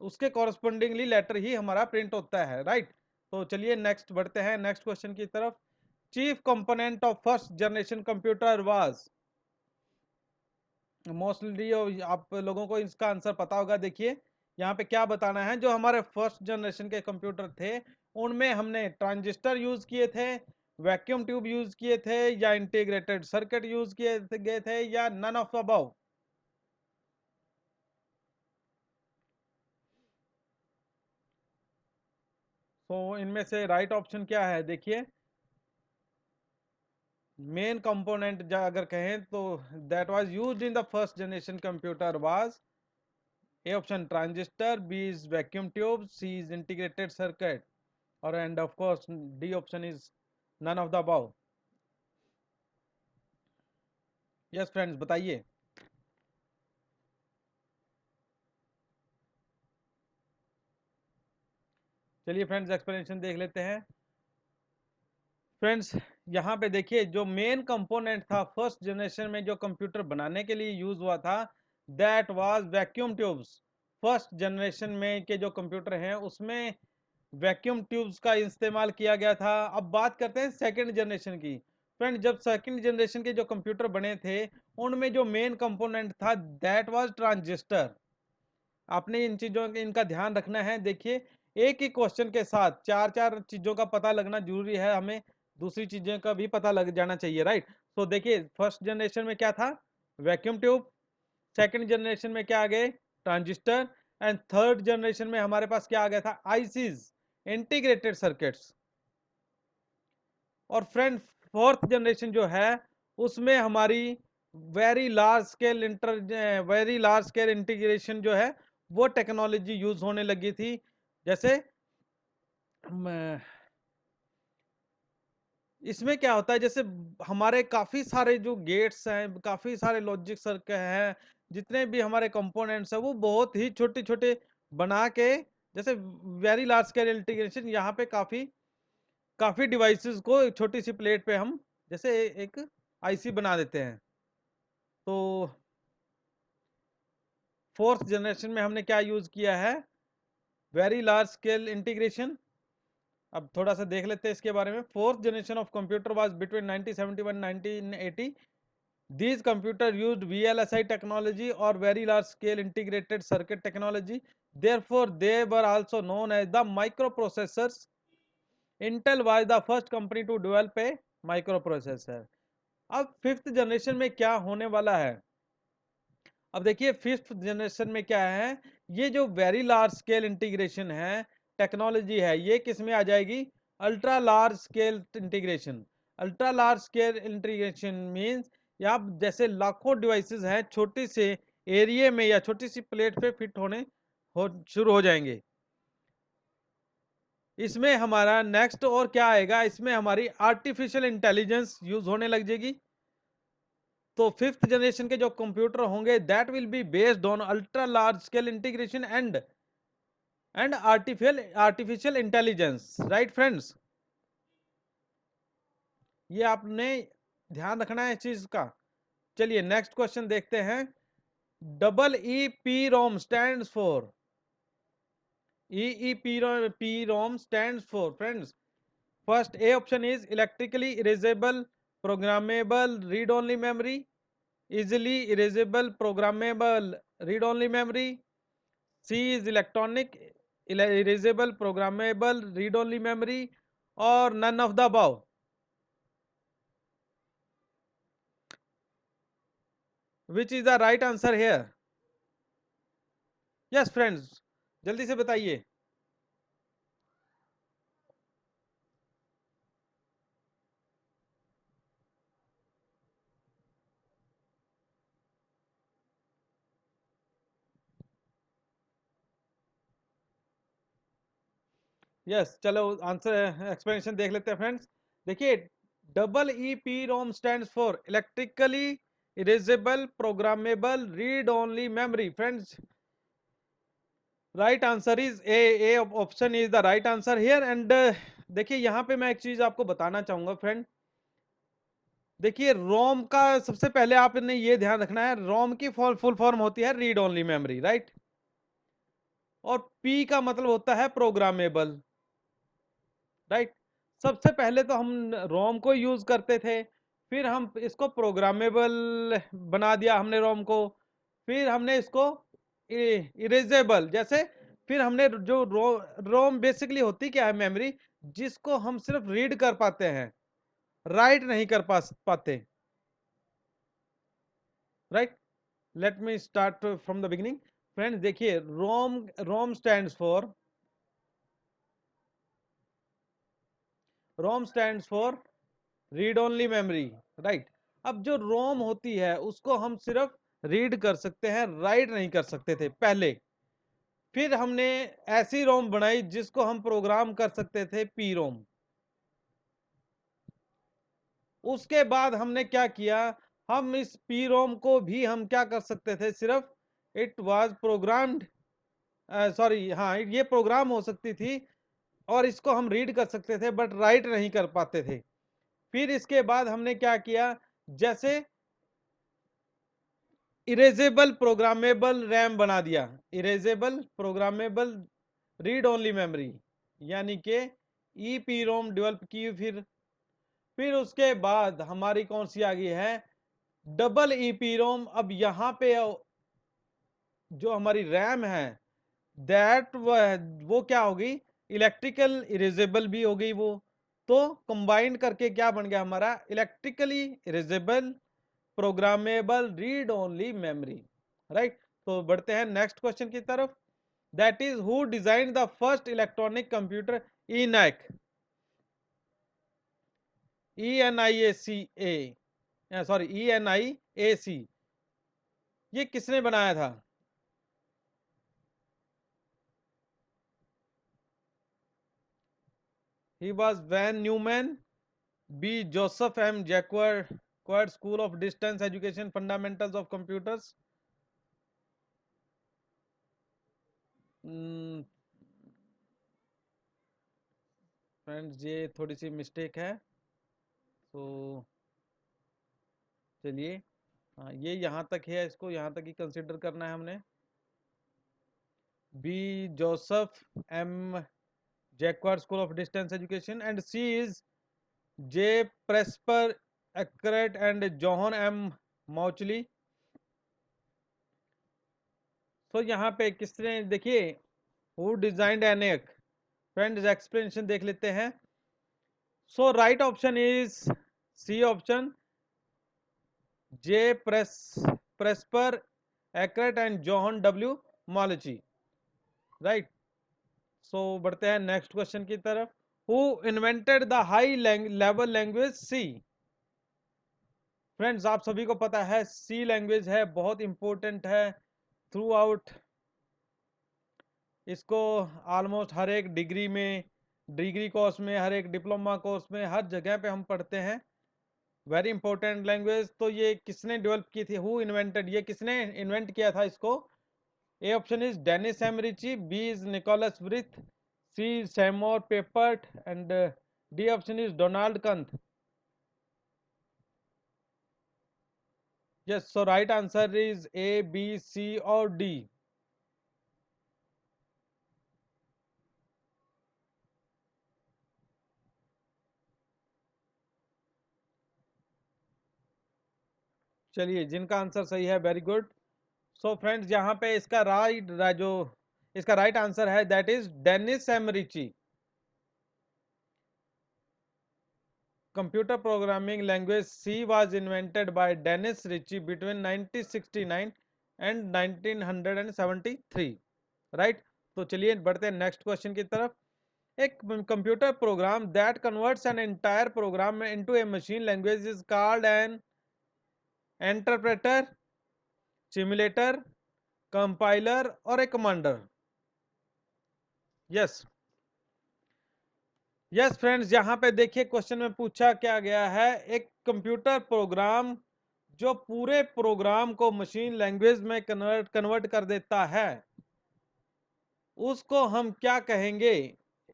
उसके कॉरस्पॉन्डिंगली लेटर ही हमारा प्रिंट होता है, राइट। तो चलिए नेक्स्ट बढ़ते हैं नेक्स्ट क्वेश्चन की तरफ। Chief component of first generation computer was. Mostly आप लोगों को इसका आंसर पता होगा। देखिए यहाँ पे क्या बताना है, जो हमारे फर्स्ट जनरेशन के कंप्यूटर थे उनमें हमने ट्रांजिस्टर यूज किए थे, वैक्यूम ट्यूब यूज किए थे, या इंटीग्रेटेड सर्किट यूज किए गए थे, या नन ऑफ अबव। तो इनमें से राइट ऑप्शन क्या है? देखिए मेन कंपोनेंट अगर कहें तो that was used in the first generation computer was A option transistor, B is vacuum tube, C is integrated circuit, और and of course D option is none of the above. Yes friends, बताइए। चलिए friends, explanation देख लेते हैं। Friends यहाँ पे देखिए जो मेन कंपोनेंट था फर्स्ट जनरेशन में जो कंप्यूटर बनाने के लिए यूज हुआ था, that was vacuum tubes. First generation में के जो कंप्यूटर हैं उसमें वैक्यूम ट्यूब्स का इस्तेमाल किया गया था। अब बात करते हैं सेकंड जनरेशन की। फ्रेंड जब सेकंड जनरेशन के जो कंप्यूटर बने थे उनमें जो मेन कंपोनेंट था दैट वाज ट्रांजिस्टर। आपने इन चीजों इनका ध्यान रखना है। देखिए एक ही क्वेश्चन के साथ चार चार चीजों का पता लगना जरूरी है, हमें दूसरी चीजें का भी पता लग जाना चाहिए, राइट। तो देखिए फर्स्ट जनरेशन में क्या था? Vacuum tube. सेकंड जनरेशन में क्या आ गए? ट्रांजिस्टर। एंड थर्ड जनरेशन में हमारे पास क्या आ गया था? ICs, integrated circuits. और फ्रेंड फोर्थ जनरेशन जो है उसमें हमारी वेरी लार्ज स्केल इंटीग्रेशन जो है वो टेक्नोलॉजी यूज होने लगी थी। जैसे इसमें क्या होता है, जैसे हमारे काफी सारे जो गेट्स हैं, काफी सारे लॉजिक सर्किट हैं, जितने भी हमारे कंपोनेंट्स हैं वो बहुत ही छोटे छोटे बना के, जैसे वेरी लार्ज स्केल इंटीग्रेशन, यहाँ पे काफी काफी डिवाइसेस को एक छोटी सी प्लेट पे हम जैसे एक आईसी बना देते हैं। तो फोर्थ जनरेशन में हमने क्या यूज किया है? Very large scale integration. अब थोड़ा सा देख लेते हैं इसके बारे में। Fourth generation of computer was between 1971 1980। These computers used VLSI technology or very large scale integrated circuit technology. Therefore, they were also known as the microprocessors. Intel was the first company to develop a microprocessor. अब fifth generation में क्या होने वाला है? अब देखिए fifth generation में क्या है, ये जो वेरी लार्ज स्केल इंटीग्रेशन है टेक्नोलॉजी है, ये किस में आ जाएगी? Ultra large scale integration. Ultra large scale integration means आप जैसे लाखों डिवाइसेस हैं छोटे से एरिया में या छोटी सी प्लेट पे फिट होने शुरू हो जाएंगे। इसमें हमारा नेक्स्ट और क्या आएगा? इसमें हमारी आर्टिफिशियल इंटेलिजेंस यूज होने लग जाएगी। तो फिफ्थ जनरेशन के जो कंप्यूटर होंगे that will be based on ultra large scale integration and artificial intelligence, right friends. ये आपने ध्यान रखना है इस चीज का। चलिए नेक्स्ट क्वेश्चन देखते हैं। Double E P ROM stands for, P ROM stands for friends. First A option is electrically erasable programmable read only memory, easily erasable programmable read only memory, C is electronic erasable programmable read only memory, or none of the above. Which is the right answer here? Yes friends, जल्दी से बताइए। Yes चलो answer explanation देख लेते हैं friends. देखिए double E P ROM stands for electrically erasable programmable read only memory. Friends right answer is A option is the right answer here. And देखिए यहाँ पे मैं एक चीज आपको बताना चाहूंगा फ्रेंड। देखिए रोम का सबसे पहले आपने ये ध्यान रखना है, रोम की फुल फॉर्म होती है रीड ओनली मेमोरी, राइट। और पी का मतलब होता है प्रोग्रामेबल, राइट। सबसे पहले तो हम रोम को यूज करते थे, फिर हम इसको प्रोग्रामेबल बना दिया हमने रोम को, फिर हमने इसको इरेजेबल, जैसे फिर हमने जो रोम बेसिकली होती क्या है, मेमोरी जिसको हम सिर्फ रीड कर पाते हैं, राइट नहीं कर पाते, right. Let me start from the beginning. Friends देखिए, ROM ROM stands for, ROM stands for read only memory, right. अब जो रोम होती है उसको हम सिर्फ रीड कर सकते हैं, राइट नहीं कर सकते थे पहले। फिर हमने ऐसी रोम बनाई जिसको हम प्रोग्राम कर सकते थे, पी रोम। उसके बाद हमने क्या किया, हम इस पी रोम को भी हम क्या कर सकते थे, सिर्फ इट वाज प्रोग्राम्ड, सॉरी हाँ, ये प्रोग्राम हो सकती थी और इसको हम रीड कर सकते थे बट राइट नहीं कर पाते थे। फिर इसके बाद हमने क्या किया, जैसे इरेजेबल प्रोग्रामेबल रैम बना दिया, erasable programmable read only memory, यानी कि ईपी रोम डेवलप की। फिर उसके बाद हमारी कौन सी आ गई है, डबल ईपी रोम। अब यहां पे जो हमारी रैम है, दैट वो क्या होगी, इलेक्ट्रिकल इरेजेबल भी हो गई वो। तो कंबाइंड करके क्या बन गया हमारा, electrically erasable programmable read only memory, right. तो बढ़ते हैं नेक्स्ट क्वेश्चन की तरफ। That is who design the first electronic computer, ENIAC, ENIAC, sorry ENIAC, ये किसने बनाया था? He was Van Neumann, B. Joseph M. Jacquard, School of Distance Education, Fundamentals of Computers. Friends ये थोड़ी सी मिस्टेक है, तो चलिए, हाँ ये यहाँ तक है, इसको यहाँ तक ही कंसिडर करना है हमने। B Joseph M Jacquard school of distance education, and C is J Presper Eckert and John M Mauchly. तो यहाँ पे किसने, देखिए, who designed ENIAC, friends explanation देख लेते हैं। So right option is C option, J Presper Eckert and John W मॉलची, right. So बढ़ते हैं नेक्स्ट क्वेश्चन की तरफ। Who invented the high level language C? Friends आप सभी को पता है सी लैंग्वेज है, बहुत इंपॉर्टेंट है थ्रू आउट। इसको ऑलमोस्ट हर एक डिग्री में, डिग्री कोर्स में, हर एक डिप्लोमा कोर्स में, हर जगह पे हम पढ़ते हैं। Very important language. तो ये किसने डेवलप की थी, हु इन्वेंटेड, ये किसने इन्वेंट किया था इसको? A option is Dennis M Ritchie, B is Niklaus Wirth, C Seymour Papert, and D option is Donald Knuth. Yes, so right answer is A, B, C और डी। चलिए, जिनका आंसर सही है, वेरी गुड। सो friends यहाँ पे इसका जो इसका राइट आंसर है, that is Dennis M Ritchie. Computer programming language C was invented by Dennis Ritchie between 1969 and 1973, right. तो चलिए बढ़ते हैं नेक्स्ट क्वेश्चन की तरफ। एक computer program that converts an entire program into a machine language is called an interpreter, simulator, compiler और a commander. Yes, yes friends, यहाँ पे देखिए क्वेश्चन में पूछा क्या गया है, एक कंप्यूटर प्रोग्राम जो पूरे प्रोग्राम को मशीन लैंग्वेज में कन्वर्ट कर देता है, उसको हम क्या कहेंगे?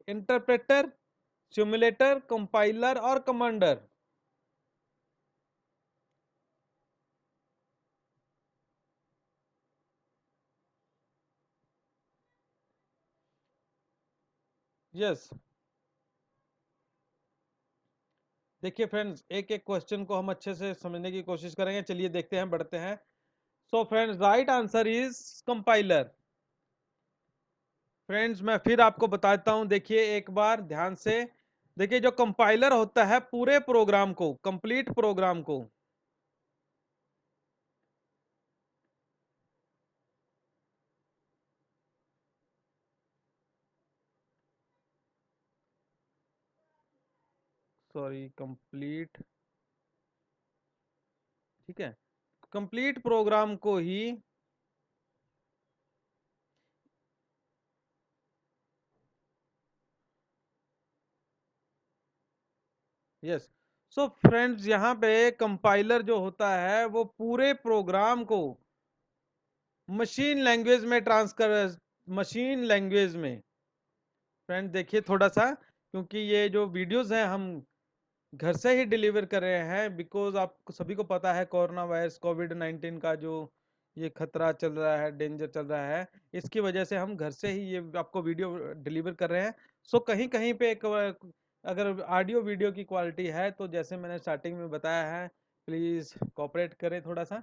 इंटरप्रेटर, सिमुलेटर, कंपाइलर और कमांडर। यस, देखिए फ्रेंड्स, एक एक क्वेश्चन को हम अच्छे से समझने की कोशिश करेंगे। चलिए देखते हैं, बढ़ते हैं। So friends, right answer is compiler. Friends, मैं फिर आपको बताता हूं, देखिए एक बार ध्यान से। देखिए, जो कंपाइलर होता है पूरे प्रोग्राम को, कंप्लीट प्रोग्राम को, सॉरी, कंप्लीट, ठीक है, कंप्लीट प्रोग्राम को ही, यस। सो फ्रेंड्स, यहाँ पे कंपाइलर जो होता है वो पूरे प्रोग्राम को मशीन लैंग्वेज में ट्रांसकर, मशीन लैंग्वेज में। फ्रेंड देखिए थोड़ा सा, क्योंकि ये जो वीडियोस हैं हम घर से ही डिलीवर कर रहे हैं, बिकॉज आपको सभी को पता है कोरोना वायरस, कोविड-19 का जो ये खतरा चल रहा है, डेंजर चल रहा है, इसकी वजह से हम घर से ही ये आपको वीडियो डिलीवर कर रहे हैं। सो कहीं कहीं पे एक अगर ऑडियो वीडियो की क्वालिटी है तो जैसे मैंने स्टार्टिंग में बताया है, प्लीज़ कोऑपरेट करें थोड़ा सा।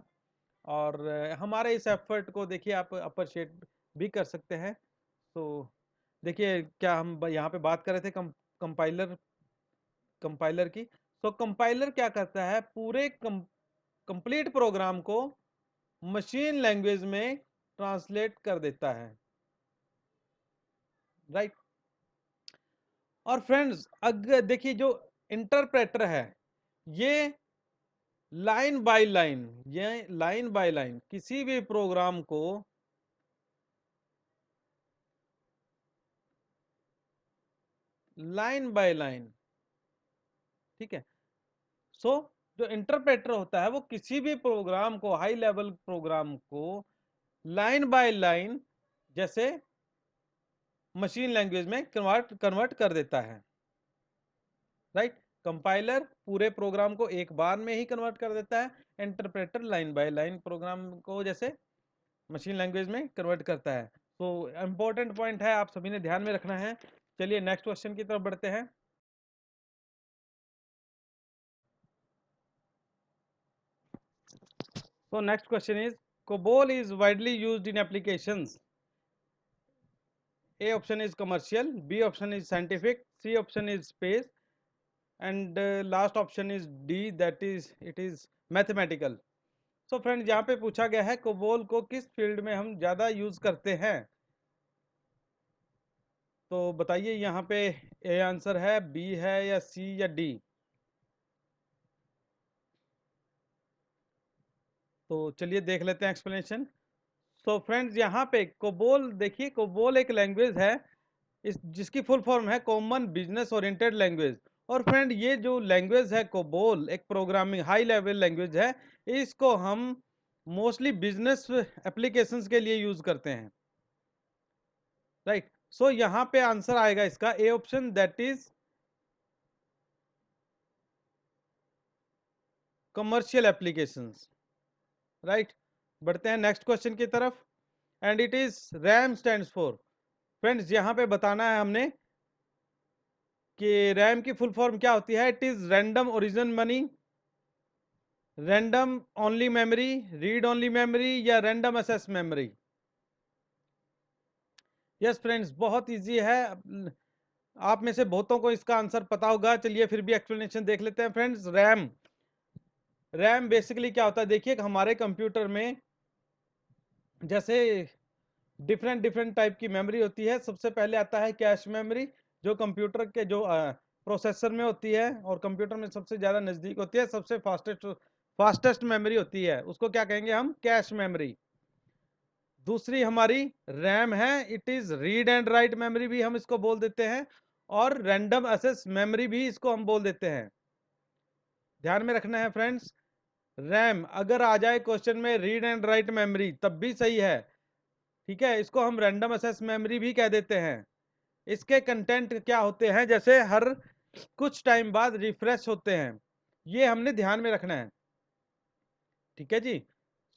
और हमारे इस एफर्ट को देखिए आप अप्रिशिएट भी कर सकते हैं। तो देखिए, क्या हम यहाँ पे बात कर रहे थे कंपाइलर, कंपाइलर की। तो कंपाइलर क्या करता है, पूरे कंप्लीट प्रोग्राम को मशीन लैंग्वेज में ट्रांसलेट कर देता है, राइट। और फ्रेंड्स, अगर देखिए जो इंटरप्रेटर है, ये लाइन बाय लाइन, ये लाइन बाय लाइन किसी भी प्रोग्राम को, लाइन बाय लाइन, ठीक है। सो जो इंटरप्रेटर होता है वो किसी भी प्रोग्राम को, हाई लेवल प्रोग्राम को लाइन बाय लाइन जैसे मशीन लैंग्वेज में कन्वर्ट कन्वर्ट कर देता है, राइट। कंपाइलर पूरे प्रोग्राम को एक बार में ही कन्वर्ट कर देता है, interpreter line by line program को जैसे मशीन लैंग्वेज में कन्वर्ट करता है। तो इंपॉर्टेंट पॉइंट है, आप सभी ने ध्यान में रखना है। चलिए नेक्स्ट क्वेश्चन की तरफ बढ़ते हैं। So next question is, COBOL is widely used in applications. A option is commercial, B option is scientific, C option is space, and last option is D, that is it is mathematical. So friend, यहाँ पे पूछा गया है COBOL को किस field में हम ज़्यादा यूज़ करते हैं। तो बताइए यहाँ पे ए आंसर है, बी है, या सी, या डी। तो चलिए देख लेते हैं एक्सप्लेनेशन। तो फ्रेंड्स, यहाँ पे कोबोल, देखिए कोबोल एक लैंग्वेज है, इस जिसकी फुल फॉर्म है कॉमन बिजनेस ओरिएंटेड लैंग्वेज। और फ्रेंड, ये जो लैंग्वेज है कोबोल, एक प्रोग्रामिंग हाई लेवल लैंग्वेज है। इसको हम मोस्टली बिजनेस एप्लीकेशंस के लिए यूज करते हैं, राइट। सो यहाँ पे आंसर आएगा इसका A option, that is commercial applications, right. बढ़ते हैं नेक्स्ट क्वेश्चन की तरफ। And it is RAM stands for. Friends, यहाँ पे बताना है हमने कि रैम की फुल फॉर्म क्या होती है। It is random origin money, random only memory, read only memory, या random access memory. Yes friends, बहुत इजी है, आप में से बहुतों को इसका आंसर पता होगा। चलिए फिर भी एक्सप्लेनेशन देख लेते हैं फ्रेंड्स। रैम, रैम बेसिकली क्या होता है, देखिए हमारे कंप्यूटर में जैसे डिफरेंट डिफरेंट टाइप की मेमोरी होती है। सबसे पहले आता है कैश मेमोरी, जो कंप्यूटर के जो प्रोसेसर में होती है और कंप्यूटर में सबसे ज़्यादा नज़दीक होती है, सबसे फास्टेस्ट फास्टेस्ट मेमोरी होती है, उसको क्या कहेंगे हम, कैश मेमोरी। दूसरी हमारी रैम है, it is read and write memory भी हम इसको बोल देते हैं, और रैंडम एक्सेस मेमोरी भी इसको हम बोल देते हैं। ध्यान में रखना है फ्रेंड्स, रैम अगर आ जाए क्वेश्चन में रीड एंड राइट मेमोरी तब भी सही है, ठीक है। इसको हम रैंडम एक्सेस मेमोरी भी कह देते हैं। इसके कंटेंट क्या होते हैं, जैसे हर कुछ टाइम बाद रिफ्रेश होते हैं, ये हमने ध्यान में रखना है, ठीक है जी।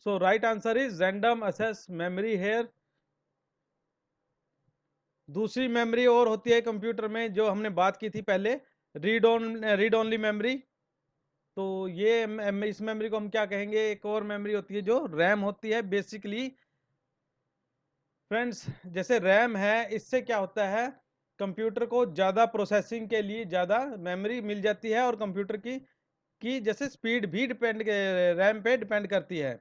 So right answer is random access memory here. दूसरी मेमोरी और होती है कंप्यूटर में, जो हमने बात की थी पहले, रीड ओनली मेमोरी। तो ये इस मेमोरी को हम क्या कहेंगे, एक और मेमोरी होती है जो रैम होती है बेसिकली। फ्रेंड्स जैसे रैम है, इससे क्या होता है, कंप्यूटर को ज़्यादा प्रोसेसिंग के लिए ज़्यादा मेमोरी मिल जाती है, और कंप्यूटर की जैसे स्पीड भी रैम पे डिपेंड करती है,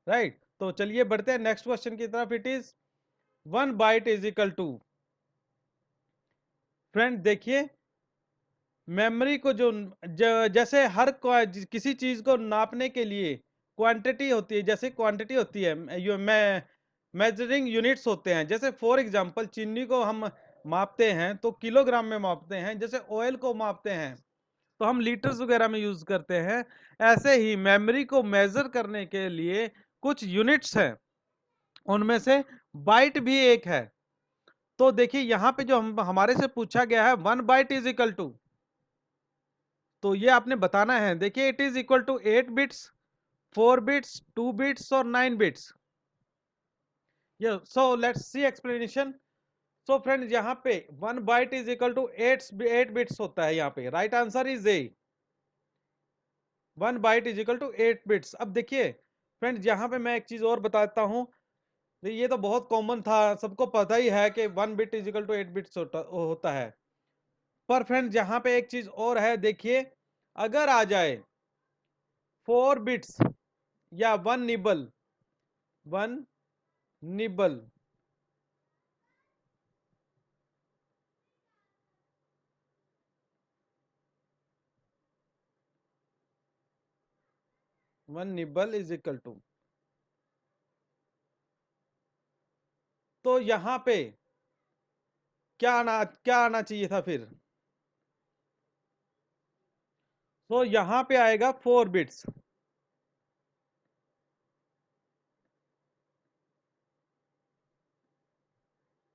राइट। तो चलिए बढ़ते हैं नेक्स्ट क्वेश्चन की तरफ। It is 1 byte is equal to, friend देखिए मेमोरी को जैसे किसी चीज को नापने के लिए क्वांटिटी होती है, जैसे क्वांटिटी होती है, मेजरिंग यूनिट्स होते हैं। जैसे फॉर एग्जांपल चीनी को हम मापते हैं तो किलोग्राम में मापते हैं, जैसे ऑयल को मापते हैं तो हम लीटर्स वगैरह में यूज करते हैं। ऐसे ही मेमोरी को मेजर करने के लिए कुछ यूनिट्स हैं, उनमें से बाइट भी एक है। तो देखिए यहाँ पे जो हमारे से पूछा गया है 1 बाइट इज इक्वल टू, तो ये आपने बताना है। देखिए it is equal to 8 bits, 4 bits, 2 bits और 9 बिट्स। ये so let's see explanation. So friends यहाँ पे 1 byte is equal to 8 bits होता है यहाँ पे, right answer is A. 1 byte is equal to 8 bits. अब देखिए फ्रेंड्स यहाँ पे मैं एक चीज और बताता हूँ, ये तो बहुत कॉमन था, सबको पता ही है कि 1 bit is equal to 8 bits होता है। पर फ्रेंड्स यहाँ पे एक चीज और है, देखिए अगर आ जाए 4 बिट्स या 1 nibble, 1 nibble, one nibble is equal to, तो यहां पे क्या आना चाहिए था फिर, तो यहां पे आएगा 4 bits,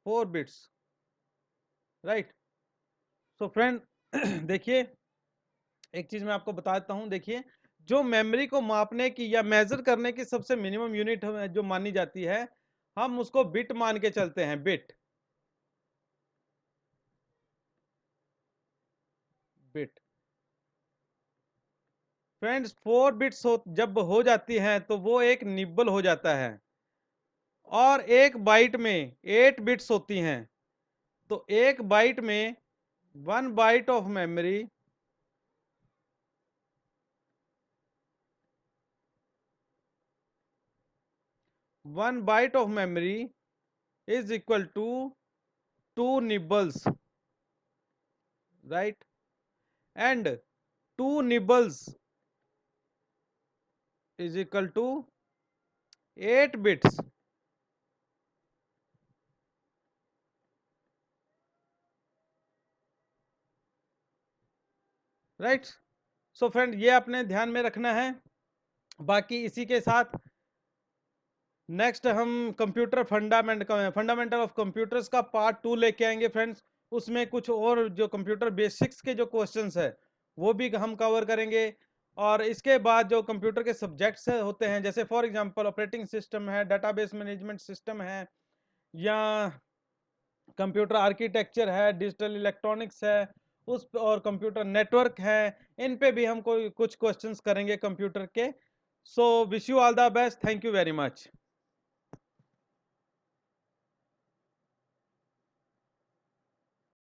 4 bits, right. So friend देखिए एक चीज मैं आपको बताता हूं, देखिए जो मेमोरी को मापने की या मेजर करने की सबसे मिनिमम यूनिट जो मानी जाती है, हम उसको बिट मान के चलते हैं, बिट, बिट। फ्रेंड्स 4 बिट्स जब हो जाती हैं तो वो एक निब्बल हो जाता है, और एक बाइट में 8 बिट्स होती हैं। तो एक बाइट में 1 byte of memory, 1 byte of memory is equal to 2 nibbles, right. And 2 nibbles is equal to 8 bits, right. So friend ये अपने ध्यान में रखना है। बाकी इसी के साथ नेक्स्ट हम फंडामेंटल ऑफ कंप्यूटर्स का पार्ट 2 लेके आएंगे फ्रेंड्स। उसमें कुछ और जो कंप्यूटर बेसिक्स के जो क्वेश्चंस है वो भी हम कवर करेंगे। और इसके बाद जो कंप्यूटर के सब्जेक्ट्स होते हैं, जैसे फॉर एग्जांपल ऑपरेटिंग सिस्टम है, डेटाबेस मैनेजमेंट सिस्टम है, या कंप्यूटर आर्किटेक्चर है, डिजिटल इलेक्ट्रॉनिक्स है, उस और कंप्यूटर नेटवर्क है, इन पे भी हम कोई कुछ क्वेश्चंस करेंगे कंप्यूटर के। So wish you all the best, thank you very much.